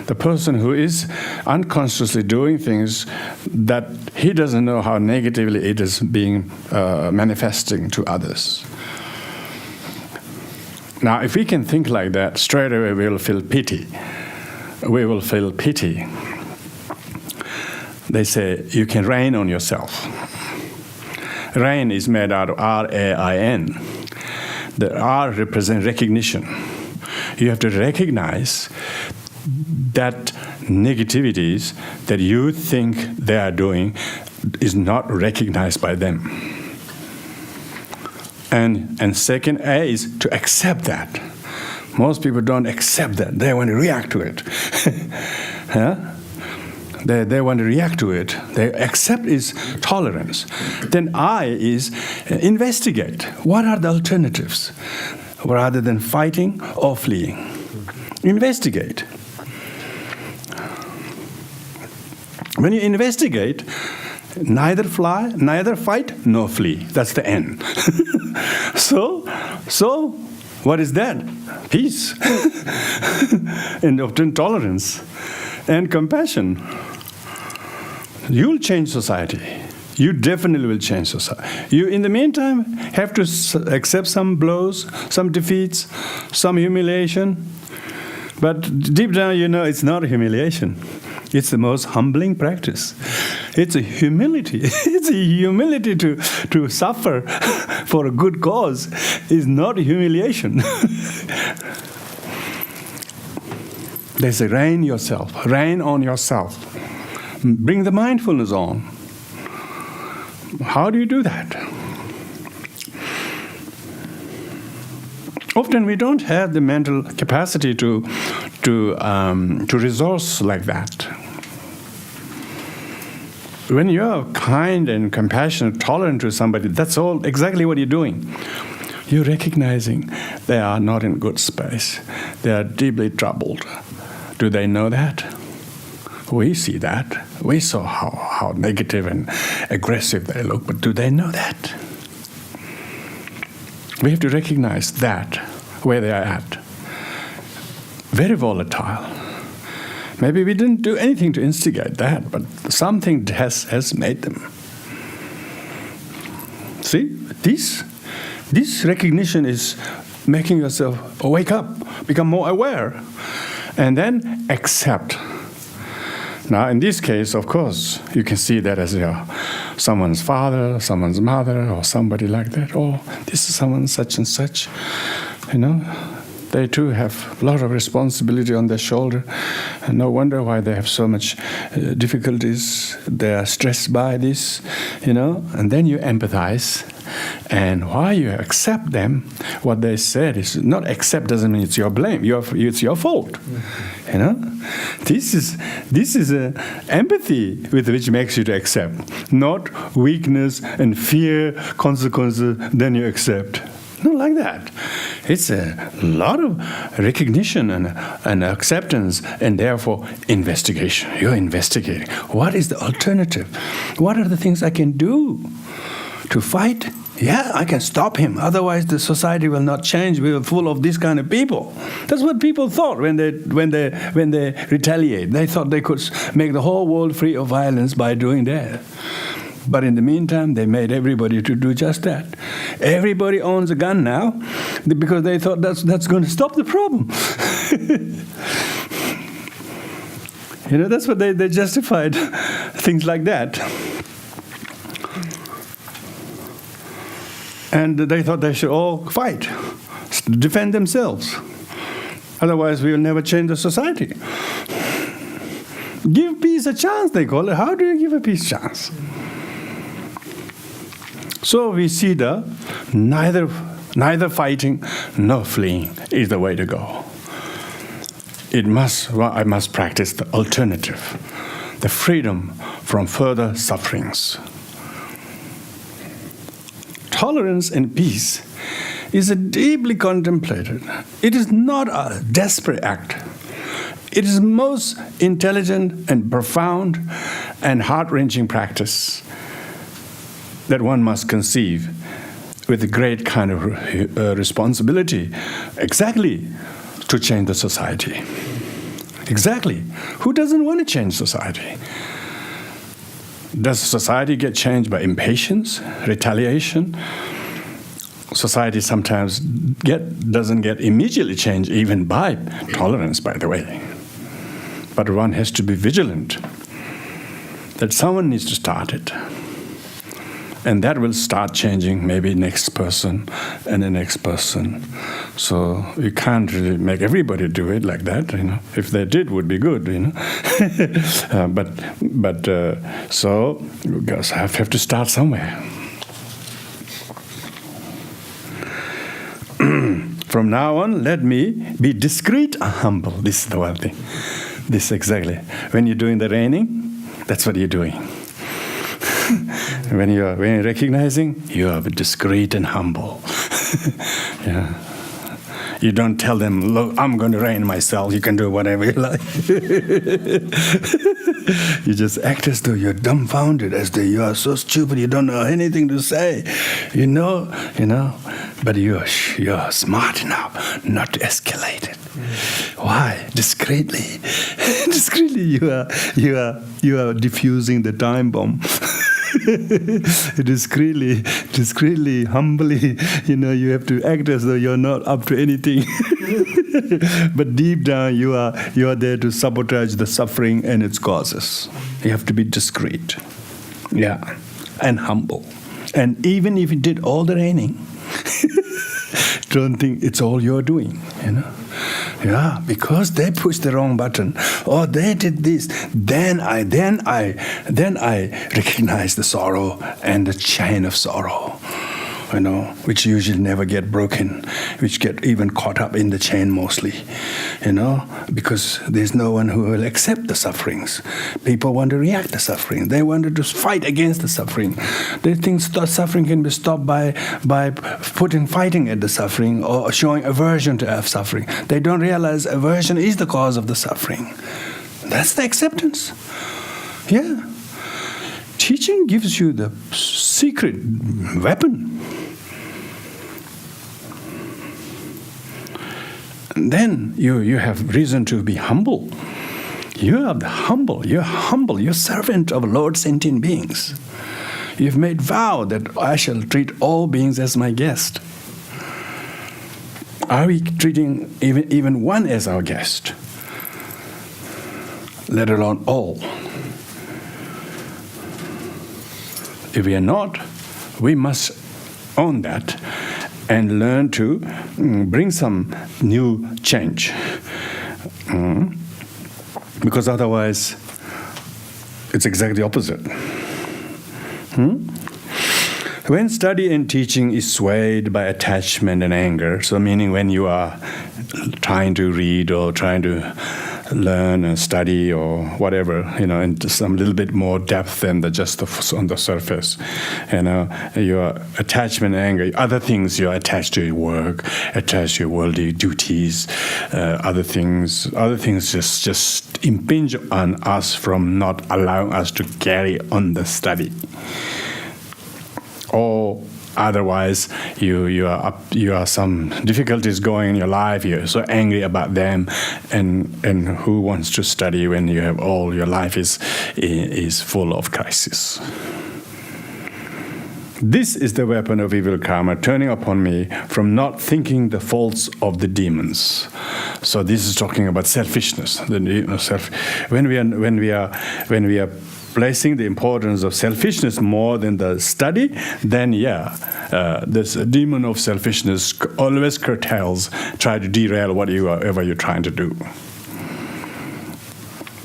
the person who is unconsciously doing things that he doesn't know how negatively it is being manifesting to others. Now, if we can think like that, straight away we will feel pity. We will feel pity. They say you can rain on yourself. Rain is made out of R-A-I-N. The R represents recognition. You have to recognize that negativities that you think they are doing is not recognized by them. And second, A is to accept that. Most people don't accept that. They want to react to it. Huh? They want to react to it. They accept is tolerance. Then I is investigate. What are the alternatives rather than fighting or fleeing? Investigate. When you investigate, neither fight nor flee. That's the end. So what is that? Peace and obtain tolerance and compassion. You'll change society. You definitely will change society. You, in the meantime, have to accept some blows, some defeats, some humiliation. But deep down, you know it's not a humiliation. It's the most humbling practice. It's a humility. It's a humility to suffer for a good cause. It's not a humiliation. They say, rain yourself. Rain on yourself. Bring the mindfulness on. How do you do that? Often we don't have the mental capacity to resource like that. When you're kind and compassionate, tolerant to somebody, that's all exactly what you're doing. You're recognizing they are not in good space. They are deeply troubled. Do they know that? We see that. We saw how negative and aggressive they look, but do they know that? We have to recognize that, where they are at. Very volatile. Maybe we didn't do anything to instigate that, but something has made them. See, this recognition is making yourself wake up, become more aware, and then accept. Now, in this case, of course, you can see that as someone's father, someone's mother, or somebody like that. Oh, this is someone such and such, you know. They too have a lot of responsibility on their shoulder, and no wonder why they have so much difficulties. They are stressed by this, you know. And then you empathize, and while you accept them, what they said is not accept doesn't mean it's your blame. It's your fault, you know. This is a empathy with which makes you to accept, not weakness and fear consequences. Then you accept. Not like that. It's a lot of recognition and acceptance, and therefore investigation. You're investigating. What is the alternative? What are the things I can do to fight? Yeah, I can stop him. Otherwise, the society will not change. We are full of this kind of people. That's what people thought when they retaliate. They thought they could make the whole world free of violence by doing that. But in the meantime, they made everybody to do just that. Everybody owns a gun now because they thought that's going to stop the problem. That's what they justified things like that. And they thought they should all fight, defend themselves. Otherwise, we will never change the society. Give peace a chance, they call it. How do you give a peace chance? So we see the neither fighting nor fleeing is the way to go. I must practice the alternative, the freedom from further sufferings. Tolerance and peace is a deeply contemplated. It is not a desperate act. It is most intelligent and profound and heart-wrenching practice that one must conceive with a great kind of responsibility, exactly to change the society. Exactly. Who doesn't want to change society? Does society get changed by impatience, retaliation? Society sometimes doesn't get immediately changed, even by tolerance, by the way. But one has to be vigilant that someone needs to start it. And that will start changing maybe next person and the next person. So you can't really make everybody do it like that, If they did, would be good, So you guys have to start somewhere. From now on, let me be discreet and humble. This is the one thing. This exactly. When you're doing the reigning, that's what you're doing. When you're recognizing, you are discreet and humble. Yeah. You don't tell them, look, I'm going to reign myself. You can do whatever you like. You just act as though you're dumbfounded, as though you are so stupid you don't know anything to say. But you're smart enough not to escalate it. Why? Discreetly. Discreetly, you are diffusing the time bomb. discreetly, humbly, you have to act as though you're not up to anything. But deep down, you are there to sabotage the suffering and its causes. You have to be discreet, and humble. And even if you did all the reigning, don't think it's all you're doing, Yeah, because they pushed the wrong button, or they did this. Then I recognize the sorrow and the chain of sorrow, which usually never get broken, which get even caught up in the chain mostly, because there's no one who will accept the sufferings. People want to react to suffering. They want to just fight against the suffering. They think suffering can be stopped by fighting at the suffering or showing aversion to suffering. They don't realize aversion is the cause of the suffering. That's the acceptance. Yeah. Teaching gives you the secret weapon. And then you have reason to be humble. You are humble. You're humble. You're servant of Lord sentient beings. You've made vow that I shall treat all beings as my guest. Are we treating even one as our guest? Let alone all. If we are not, we must own that and learn to bring some new change. Because otherwise, it's exactly opposite. When study and teaching is swayed by attachment and anger, so meaning when you are trying to read or trying to learn and study or whatever, in some little bit more depth than just on the surface. Your attachment, anger, other things you're attached to your work, attached to your worldly duties, other things just impinge on us from not allowing us to carry on the study. Or otherwise, you are some difficulties going in your life. You're so angry about them, and who wants to study when you have all your life is full of crisis? This is the weapon of evil karma turning upon me from not thinking the faults of the demons. So this is talking about selfishness. When we are placing the importance of selfishness more than the study, then this demon of selfishness always curtails, try to derail whatever you're trying to do.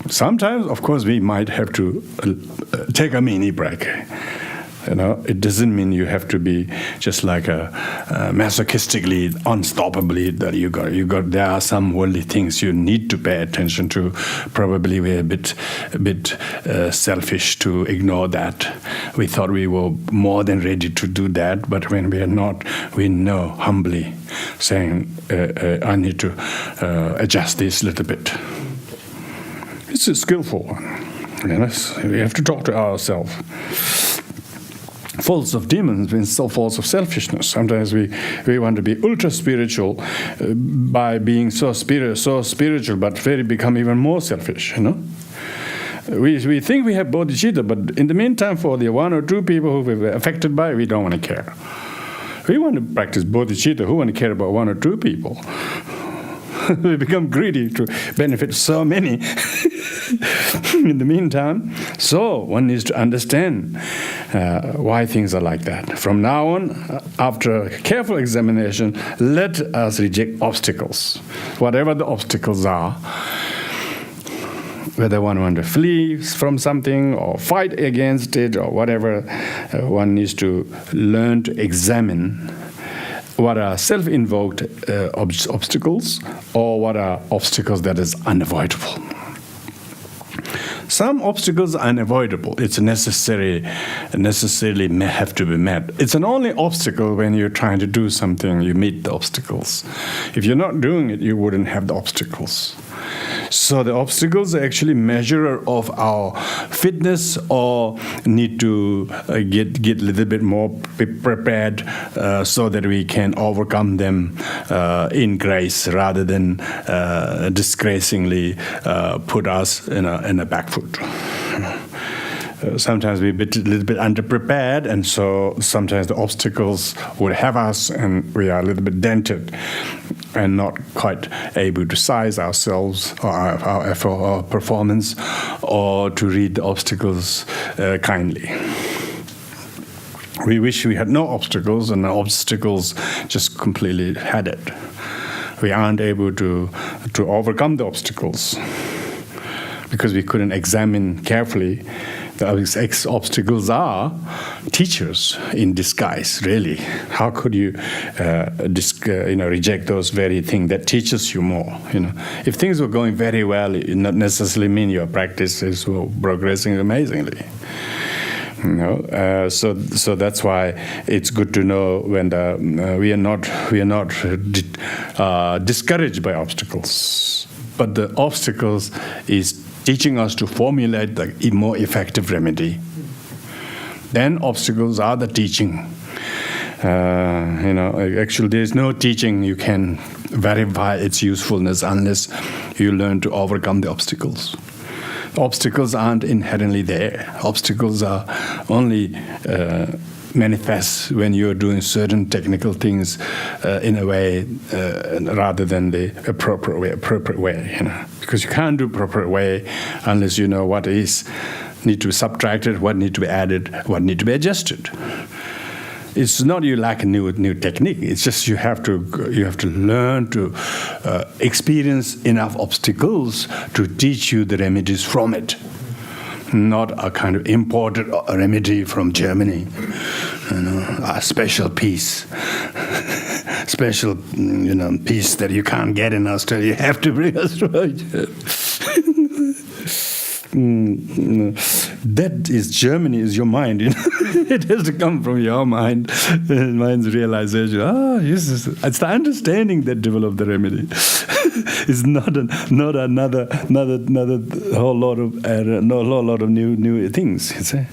Sometimes, of course, we might have to take a mini break. It doesn't mean you have to be just like a masochistically, unstoppably that you got. There are some worldly things you need to pay attention to. Probably we're a bit selfish to ignore that. We thought we were more than ready to do that, but when we are not, we know humbly, saying, "I need to adjust this a little bit." It's a skillful one. We have to talk to ourselves. Faults of demons means faults of selfishness. Sometimes we want to be ultra spiritual by being so spiritual, but become even more selfish. We think we have bodhicitta, but in the meantime, for the one or two people who we're affected by, we don't want to care. We want to practice bodhicitta. Who want to care about one or two people? We become greedy to benefit so many. In the meantime, so one needs to understand why things are like that. From now on, after careful examination, let us reject obstacles, whatever the obstacles are. Whether one wants to flee from something or fight against it or whatever, one needs to learn to examine what are self-invoked obstacles or what are obstacles that is unavoidable. Some obstacles are unavoidable. It's necessarily have to be met. It's an only obstacle when you're trying to do something, you meet the obstacles. If you're not doing it, you wouldn't have the obstacles. So the obstacles are actually measure of our fitness or need to get a little bit more prepared so that we can overcome them in grace rather than disgracingly put us in a back foot. Sometimes we're a little bit underprepared, and so sometimes the obstacles would have us, and we are a little bit dented and not quite able to size ourselves or our effort or performance or to read the obstacles kindly. We wish we had no obstacles, and the obstacles just completely had it. We aren't able to overcome the obstacles because we couldn't examine carefully. The obstacles are teachers in disguise, really. How could you reject those very things that teaches you more? If things were going very well, it not necessarily mean your practice is progressing amazingly. So that's why it's good to know when we are not discouraged by obstacles, but the obstacles is teaching us to formulate the more effective remedy. Then obstacles are the teaching. Actually, there's no teaching you can verify its usefulness unless you learn to overcome the obstacles. Obstacles aren't inherently there. Obstacles are only manifest when you're doing certain technical things in a way rather than the appropriate way. Because you can't do proper way unless you know what need to be subtracted, what need to be added, what need to be adjusted. It's not you lack a new technique. It's just you have to learn to experience enough obstacles to teach you the remedies from it. Not a kind of imported remedy from Germany, a special piece, piece that you can't get in Australia. You have to bring us right. That is Germany, is your mind. It has to come from your mind, mind's realization. Yes, it's the understanding that develops the remedy. It's not another whole lot of new things. It's an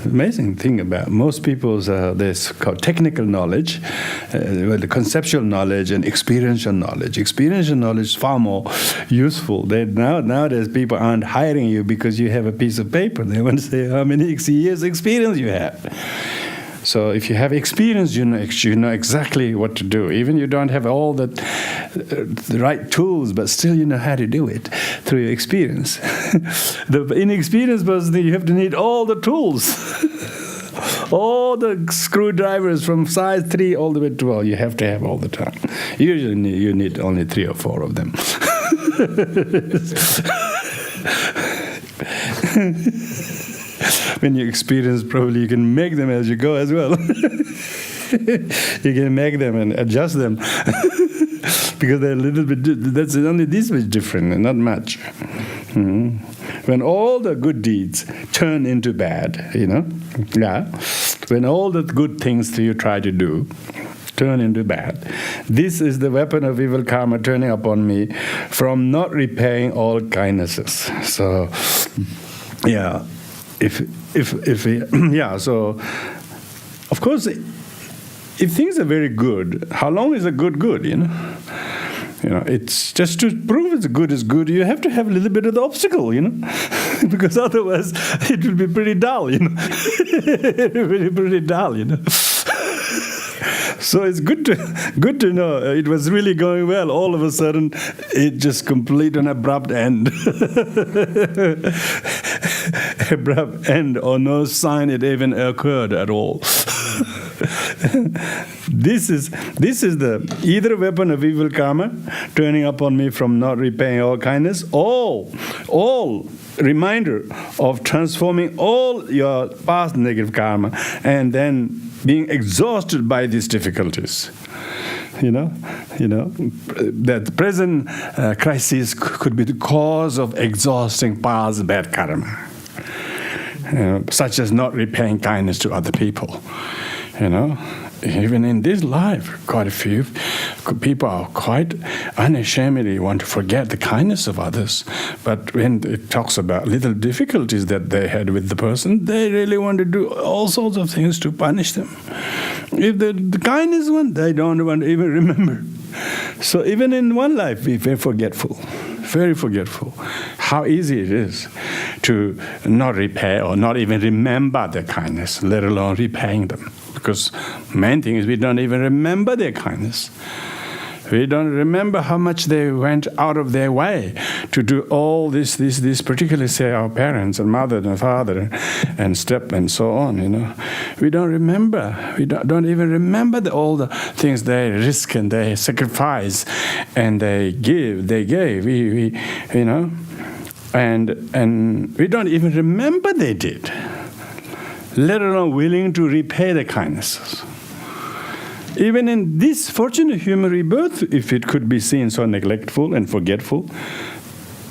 amazing thing about most people's this called technical knowledge, the conceptual knowledge and experiential knowledge. Experiential knowledge is far more useful. Nowadays people aren't hiring you because you have a piece of paper. They want to say how many years experience you have. So if you have experience, you know exactly what to do. Even you don't have all the right tools, but still you know how to do it through your experience. The inexperienced person, you have to need all the tools. All the screwdrivers from size 3 all the way to 12, you have to have all the time. Usually you need only 3 or 4 of them. When you experience, probably you can make them as you go as well. You can make them and adjust them. Because they're a little bit, that's only this much different, and not much. Mm-hmm. When all the good deeds turn into bad, when all the good things that you try to do turn into bad, this is the weapon of evil karma turning upon me from not repaying all kindnesses. So, yeah. So of course, if things are very good, how long is a good? It's just to prove it's good is good. You have to have a little bit of the obstacle, because otherwise it will be pretty dull, pretty dull, So it's good to know it was really going well. All of a sudden, it just complete an abrupt end. Abrupt end, or no sign it even occurred at all. This is the either weapon of evil karma turning upon me from not repaying all kindness, all reminder of transforming all your past negative karma and then being exhausted by these difficulties. That the present crisis could be the cause of exhausting past bad karma, such as not repaying kindness to other people. Even in this life, quite a few people are quite unashamedly want to forget the kindness of others. But when it talks about little difficulties that they had with the person, they really want to do all sorts of things to punish them. If the kindness one, they don't want to even remember. So even in one life, we're very forgetful. How easy it is to not repay or not even remember their kindness, let alone repaying them. Because main thing is we don't even remember their kindness. We don't remember how much they went out of their way to do all this, particularly say our parents and mother and father and step and so on. We don't remember. We don't even remember all the things they risk and they sacrifice and they gave. And we don't even remember they did, let alone willing to repay the kindnesses. Even in this fortunate human rebirth, if it could be seen so neglectful and forgetful,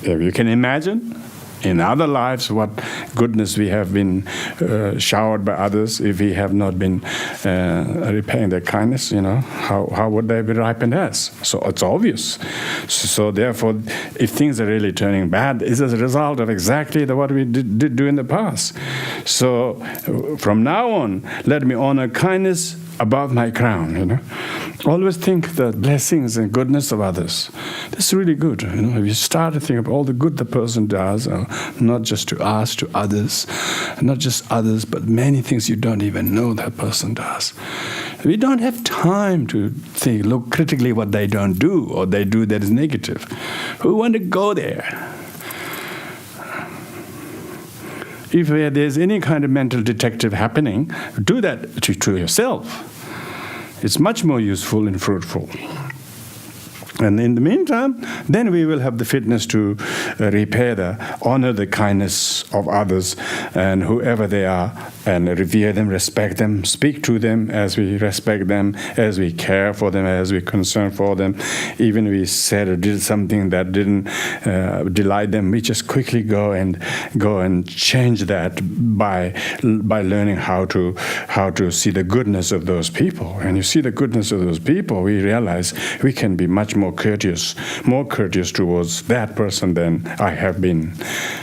you can imagine in other lives what goodness we have been showered by others if we have not been repaying their kindness, how would they be ripened as? So it's obvious. So therefore, if things are really turning bad, it's as a result of exactly what we did do in the past. So from now on, let me honor kindness above my crown, Always think the blessings and goodness of others. That's really good, If you start to think of all the good the person does, not just to us, to others, not just others, but many things you don't even know that person does. We don't have time to look critically what they don't do or they do that is negative. Who want to go there? If there's any kind of mental detective happening, do that to yourself. It's much more useful and fruitful. And in the meantime, then we will have the fitness to honor the kindness of others and whoever they are, and revere them, respect them, speak to them as we respect them, as we care for them, as we concern for them. Even we said or did something that didn't delight them, we just quickly go and change that by learning how to see the goodness of those people. And you see the goodness of those people, we realize we can be much more courteous towards that person than I have been.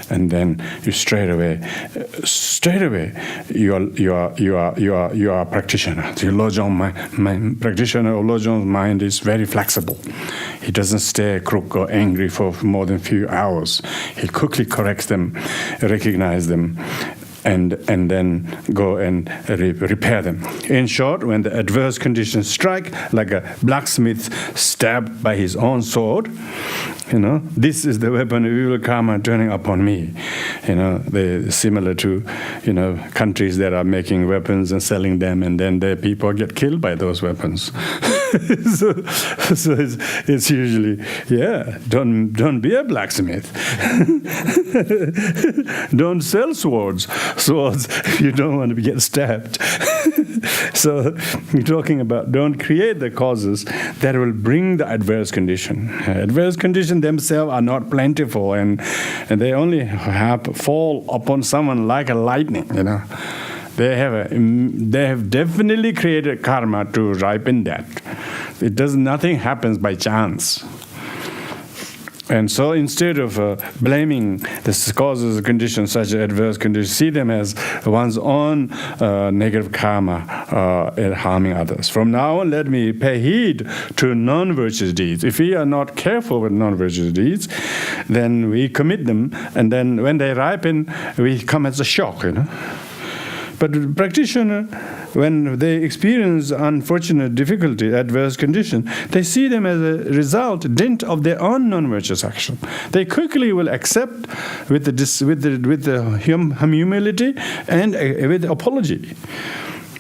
And then you straight away, you are a practitioner. The Lojong practitioner or Lojong's mind is very flexible. He doesn't stay crook or angry for more than a few hours. He quickly corrects them, recognize them, and then go and repair them. In short, when the adverse conditions strike, like a blacksmith stabbed by his own sword, this is the weapon of evil karma turning upon me. They're similar to, countries that are making weapons and selling them, and then the people get killed by those weapons. so it's usually, don't be a blacksmith. Don't sell swords if you don't want to get stabbed. So we're talking about don't create the causes that will bring the adverse condition. Adverse conditions themselves are not plentiful, and they only fall upon someone like a lightning. They have definitely created karma to ripen that. Nothing happens by chance. And so instead of blaming the causes of conditions such as adverse conditions, see them as one's own negative karma harming others. From now on, let me pay heed to non-virtuous deeds. If we are not careful with non-virtuous deeds, then we commit them, and then when they ripen, we come as a shock, But the practitioner, when they experience unfortunate difficulty, adverse condition, they see them as a dint of their own non-virtuous action. They quickly will accept with the humility and with apology.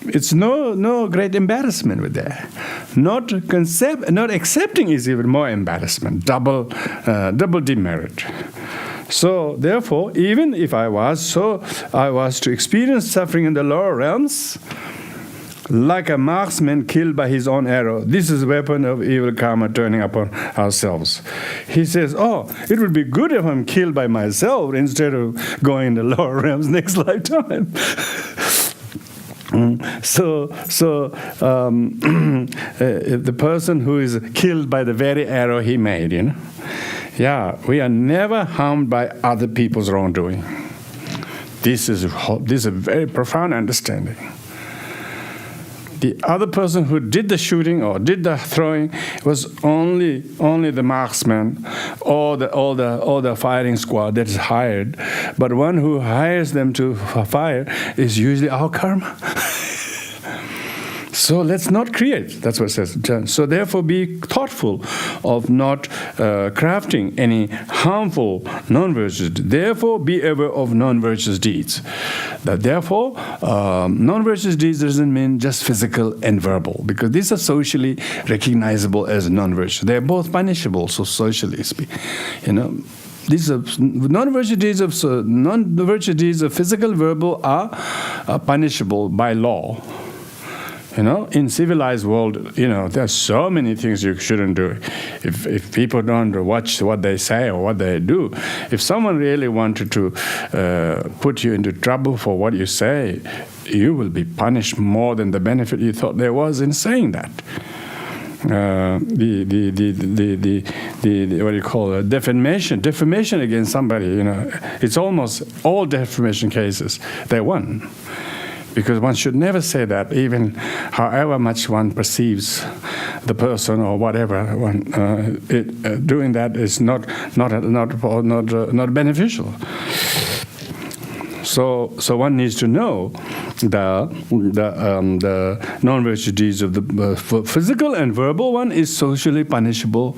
It's no great embarrassment with that. Not accepting is even more embarrassment, double demerit. So, therefore, even if I was to experience suffering in the lower realms, like a marksman killed by his own arrow, this is a weapon of evil karma turning upon ourselves. He says, it would be good if I'm killed by myself instead of going in the lower realms next lifetime. The person who is killed by the very arrow he made, we are never harmed by other people's wrongdoing. This is a very profound understanding. The other person who did the shooting or did the throwing was only the marksman or the firing squad that is hired. But one who hires them to fire is usually our karma. So let's not create. That's what it says. So therefore be thoughtful of not crafting any harmful non-virtuous. Therefore be aware of non-virtuous deeds. Therefore, non-virtuous deeds doesn't mean just physical and verbal, because these are socially recognizable as non-virtuous. They're both punishable, so socially speaking. These are non-virtuous deeds of physical, verbal are punishable by law. In civilized world, there are so many things you shouldn't do. If people don't watch what they say or what they do, if someone really wanted to put you into trouble for what you say, you will be punished more than the benefit you thought there was in saying that. What do you call it? Defamation against somebody. It's almost all defamation cases they won. Because one should never say that, even however much one perceives the person or whatever. Doing that is not beneficial. So one needs to know the non-virtuous deeds of the physical and verbal one is socially punishable,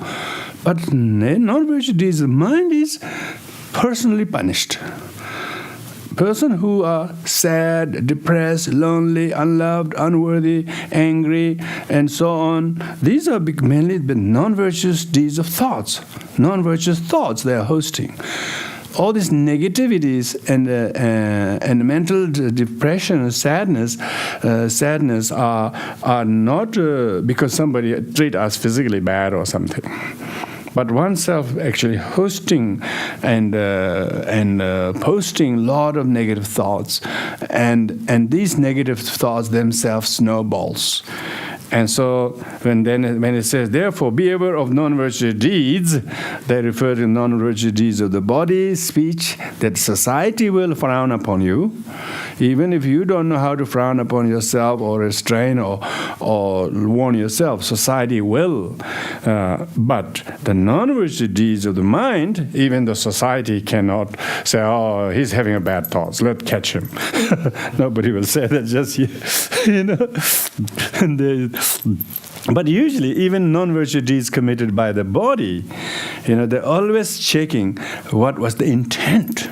but non-virtuous deeds of mind is personally punished. person who are sad, depressed, lonely, unloved, unworthy, angry, and so on, these are mainly the non-virtuous deeds of thoughts, non-virtuous thoughts they are hosting. All these negativities and mental depression and sadness are not because somebody treat us physically bad or something, but oneself actually hosting and posting a lot of negative thoughts, and these negative thoughts themselves snowballs. And so when it says, therefore, be aware of non-virtuous deeds, they refer to non-virtuous deeds of the body, speech, that society will frown upon you. Even if you don't know how to frown upon yourself or restrain or warn yourself, society will. But the non-virtuous deeds of the mind, even the society cannot say, oh, he's having a bad thoughts, let's catch him. Nobody will say that just yet, But usually, even non-virtuous deeds committed by the body, they're always checking what was the intent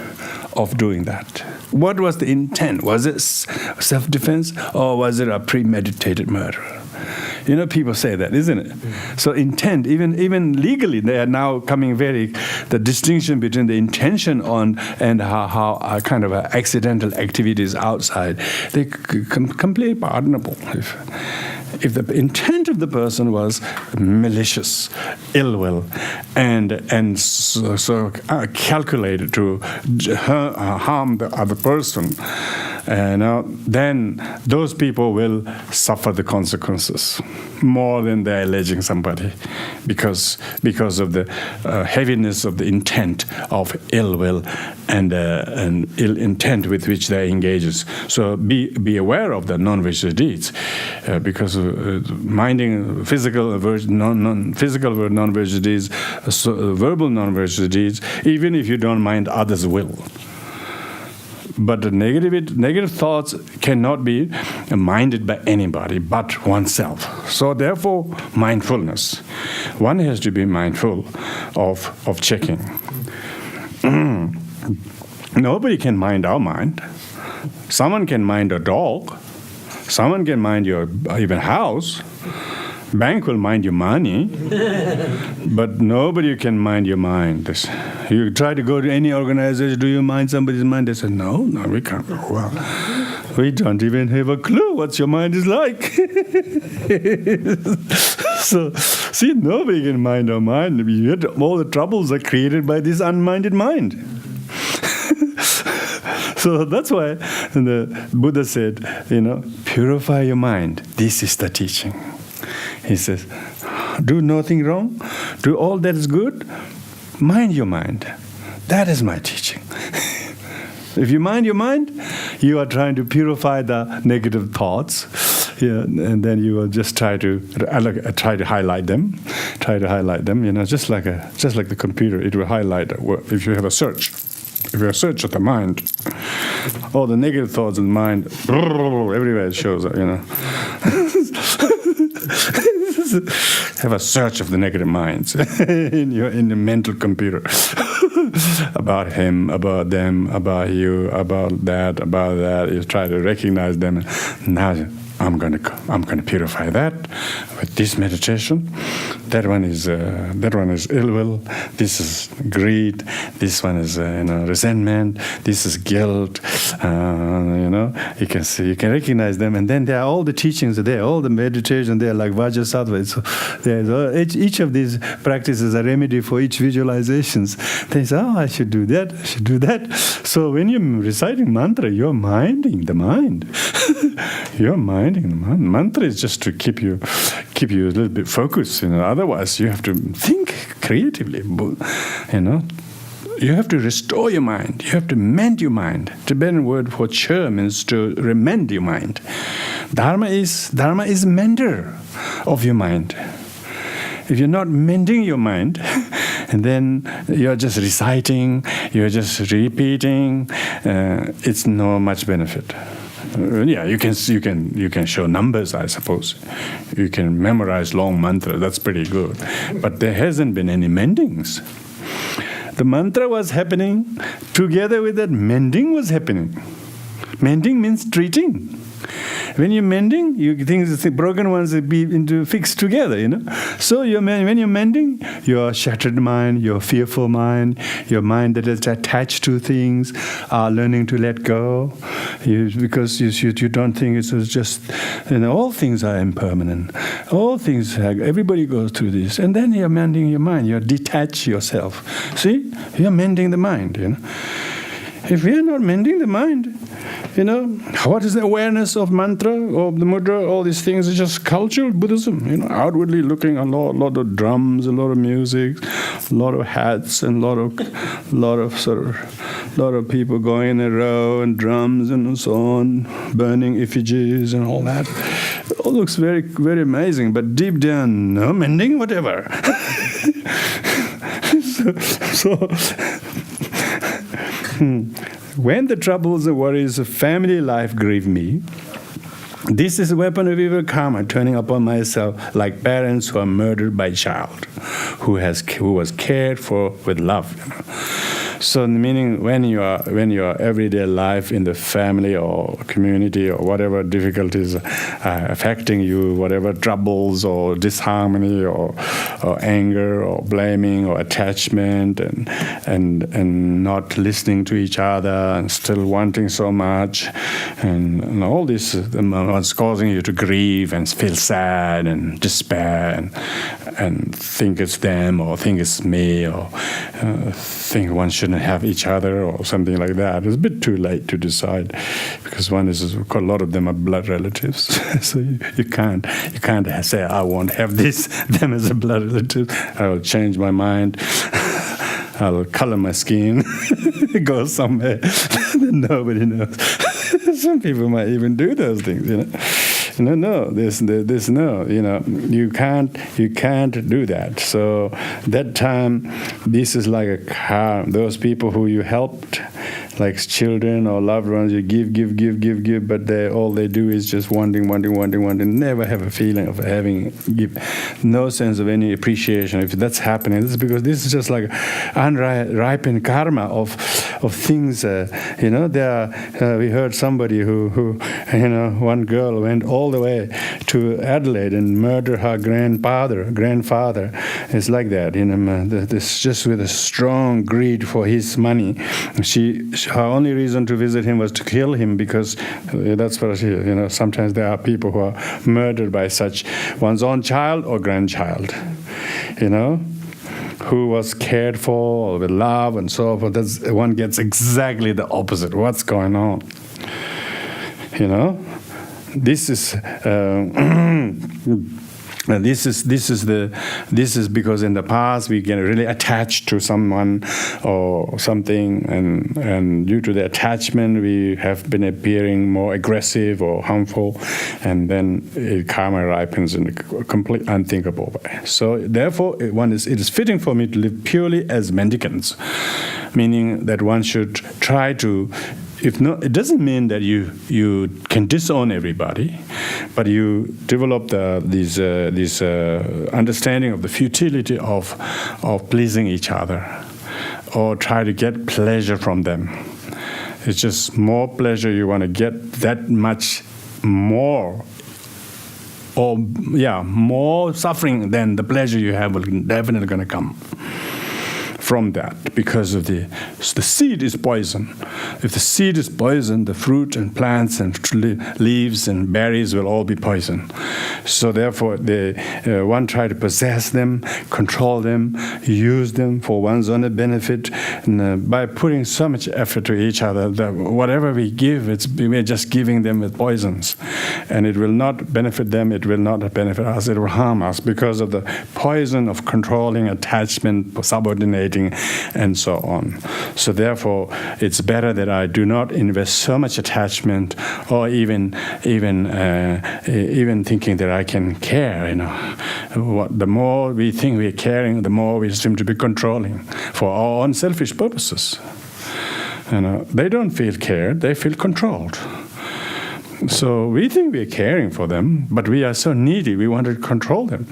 of doing that. What was the intent? Was it self-defense or was it a premeditated murder? People say that, isn't it? So intent, even legally, they are now coming the distinction between the intention and how kind of accidental activities outside, they completely pardonable. If the intent of the person was malicious, ill will, and so calculated to harm the other person, then those people will suffer the consequences more than they're alleging somebody, because of the heaviness of the intent of ill will and ill intent with which they engages. So be aware of the non-virtuous deeds, because minding physical non-virtuous deeds, verbal non-virtuous deeds, even if you don't mind others' will. But the negative thoughts cannot be minded by anybody but oneself. So therefore, mindfulness. One has to be mindful of checking. Nobody can mind our mind. Someone can mind a dog. Someone can mind your even house. Bank will mind your money, but nobody can mind your mind. You try to go to any organization, do you mind somebody's mind? They say, no, we can't. Well, we don't even have a clue what your mind is like. So, see, nobody can mind our mind. All the troubles are created by this unminded mind. So that's why the Buddha said, purify your mind. This is the teaching. He says, do nothing wrong, do all that is good, mind your mind. That is my teaching. If you mind your mind, you are trying to purify the negative thoughts, and then you will just try to highlight them. Just like the computer, it will highlight if you have a search. If you have a search of the mind, all the negative thoughts in the mind, everywhere it shows up, Have a search of the negative minds in the mental computer about him, about them, about you, about that. You try to recognize them. Now I'm going to purify that with this meditation. That one is ill will. This is greed. This one is resentment. This is guilt. You can see, you can recognize them, and then there are all the teachings are there, all the meditation there, like Vajrasattva. So each of these practices are remedy for each visualizations. They say, I should do that. I should do that. So when you're reciting mantra, you're minding the mind. You're minding the mind. Mantra is just to keep you a little bit focused. Otherwise, you have to think creatively. You have to restore your mind. You have to mend your mind. Tibetan word for che means to remend your mind. Dharma is mender of your mind. If you're not mending your mind, and then you're just reciting, you're just repeating, it's no much benefit. You can show numbers, I suppose. You can memorize long mantra. That's pretty good, but there hasn't been any mendings. The mantra was happening. Together with that, mending was happening. Mending means treating. When you're mending, the broken ones will be fixed together, So when you're mending, your shattered mind, your fearful mind, your mind that is attached to things, are learning to let go, because you don't think it's just, all things are impermanent. All things, everybody goes through this. And then you're mending your mind. You detach yourself. See? You're mending the mind, If we are not mending the mind, what is the awareness of mantra, of the mudra, all these things? It's just cultural Buddhism, outwardly looking, a lot of drums, a lot of music, a lot of hats, and a lot of people going in a row, and drums and so on, burning effigies and all that. It all looks very, very amazing, but deep down, no mending, whatever. When the troubles and worries of family life grieve me, this is a weapon of evil karma turning upon myself, like parents who are murdered by a child who was cared for with love. So, meaning when your everyday life in the family or community or whatever difficulties are affecting you, whatever troubles or disharmony or anger or blaming or attachment and not listening to each other and still wanting so much and all this was causing you to grieve and feel sad and despair and think it's them or think it's me or think one shouldn't have each other or something like that. It's a bit too late to decide because a lot of them are blood relatives. So you can't say I won't have them as a blood relative. I will change my mind. I'll color my skin, go somewhere that nobody knows. Some people might even do those things, you can't do that. So that time, this is like a car. Those people who you helped, like children or loved ones, you give, but all they do is just wanting, never have a feeling of give, no sense of any appreciation. If that's happening, this is because this is just like unripened karma of things. We heard somebody who one girl went all the way to Adelaide and murdered her grandfather. It's like that, this just with a strong greed for his money. Her only reason to visit him was to kill him because that's what sometimes there are people who are murdered by such one's own child or grandchild, who was cared for with love and so forth. One gets exactly the opposite. What's going on? This is this is because in the past we get really attached to someone or something, and due to the attachment we have been appearing more aggressive or harmful, and then karma ripens in a complete unthinkable way. So therefore, it is fitting for me to live purely as mendicants, meaning that one should try to. It doesn't mean that you can disown everybody, but you develop this understanding of the futility of pleasing each other, or try to get pleasure from them. It's just more pleasure you want to get, that much more. Or more suffering than the pleasure you have will definitely going to come from that, because of the seed is poison. If the seed is poison, the fruit and plants and leaves and berries will all be poison. So therefore, one try to possess them, control them, use them for one's own benefit, and by putting so much effort to each other, that whatever we give, we're just giving them with poisons, and it will not benefit them. It will not benefit us. It will harm us because of the poison of controlling, attachment, subordinating, and so on. So therefore, it's better that I do not invest so much attachment, or even thinking that I can care. The more we think we're caring, the more we seem to be controlling for our own selfish purposes. They don't feel cared; they feel controlled. So we think we're caring for them, but we are so needy, we want to control them.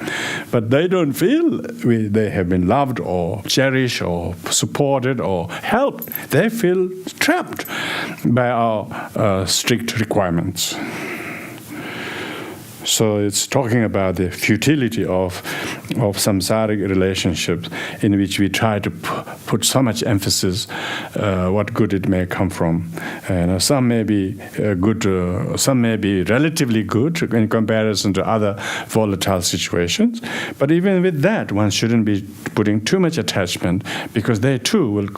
But they don't feel they have been loved or cherished or supported or helped. They feel trapped by our strict requirements. So it's talking about the futility of samsaric relationships in which we try to put so much emphasis what good it may come from. And some may be good, some may be relatively good in comparison to other volatile situations. But even with that, one shouldn't be putting too much attachment, because they too will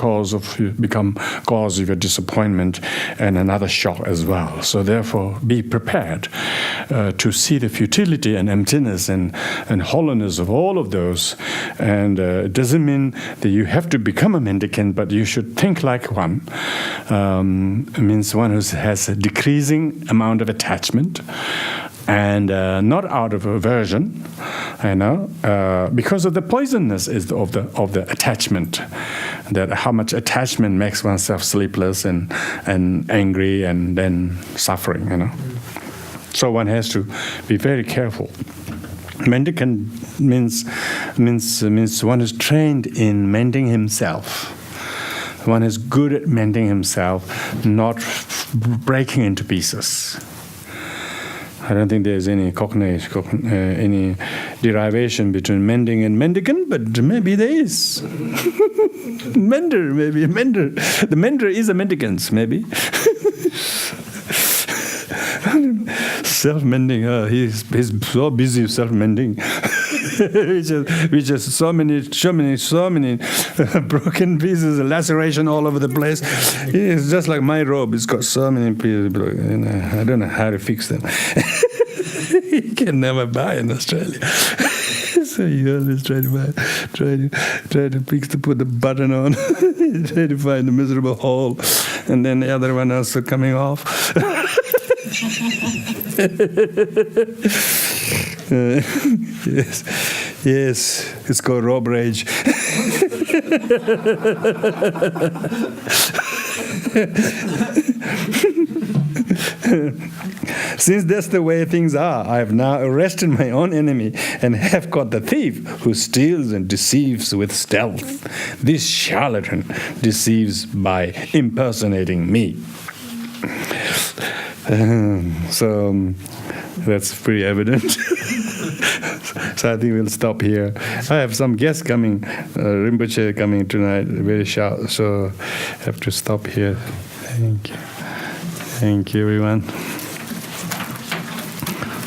become cause of your disappointment and another shock as well. So therefore, be prepared to see the futility and emptiness and hollowness of all of those. And it doesn't mean that you have to become a mendicant, but you should think like one. It means one who has a decreasing amount of attachment, and not out of aversion, because of the poisonous of the attachment. That how much attachment makes oneself sleepless and angry and then suffering. So one has to be very careful. Mendicant means one is trained in mending himself. One is good at mending himself, not breaking into pieces. I don't think there's any any derivation between mending and mendicant, but maybe there is. Mender, maybe a mender. The mender is a mendicant, maybe. Self-mending, he's so busy self-mending. we just so many broken pieces, laceration all over the place. It's just like my robe. It's got so many pieces. I don't know how to fix them. You can never buy in Australia. So you always try to put the button on, try to find the miserable hole, and then the other one also coming off. Yes, it's called robe rage. Since that's the way things are, I have now arrested my own enemy and have caught the thief who steals and deceives with stealth. This charlatan deceives by impersonating me. So that's pretty evident. So I think we'll stop here. I have some guests coming, Rinpoche coming tonight, very sharp, so I have to stop here. Thank you. Thank you, everyone.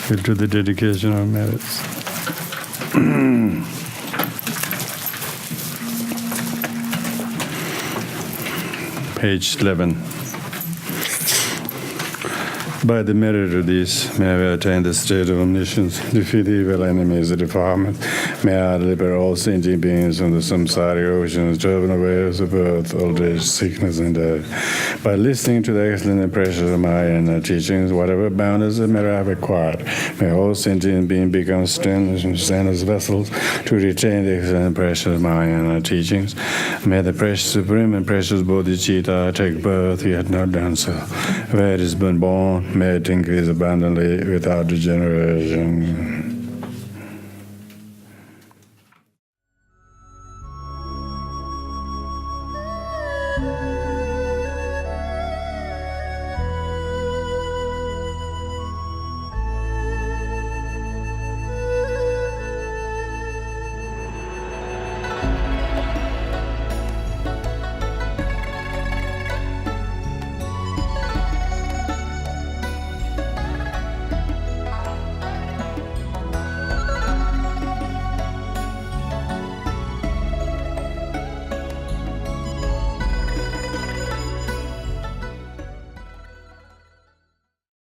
We'll do the dedication of merits. Page 11. By the merit of these, may we attain the state of omniscience, defeat the evil enemies of defilement. May I liberate all sentient beings from the samsaric oceans, driven away of birth, old age, sickness, and death. By listening to the excellent and precious Maya and her teachings, whatever boundaries of merit I have acquired, may all sentient beings become stand as vessels to retain the excellent and precious Maya and her teachings. May the precious supreme and precious bodhicitta take birth, yet not done so. Where it has been born, may it increase abundantly without degeneration.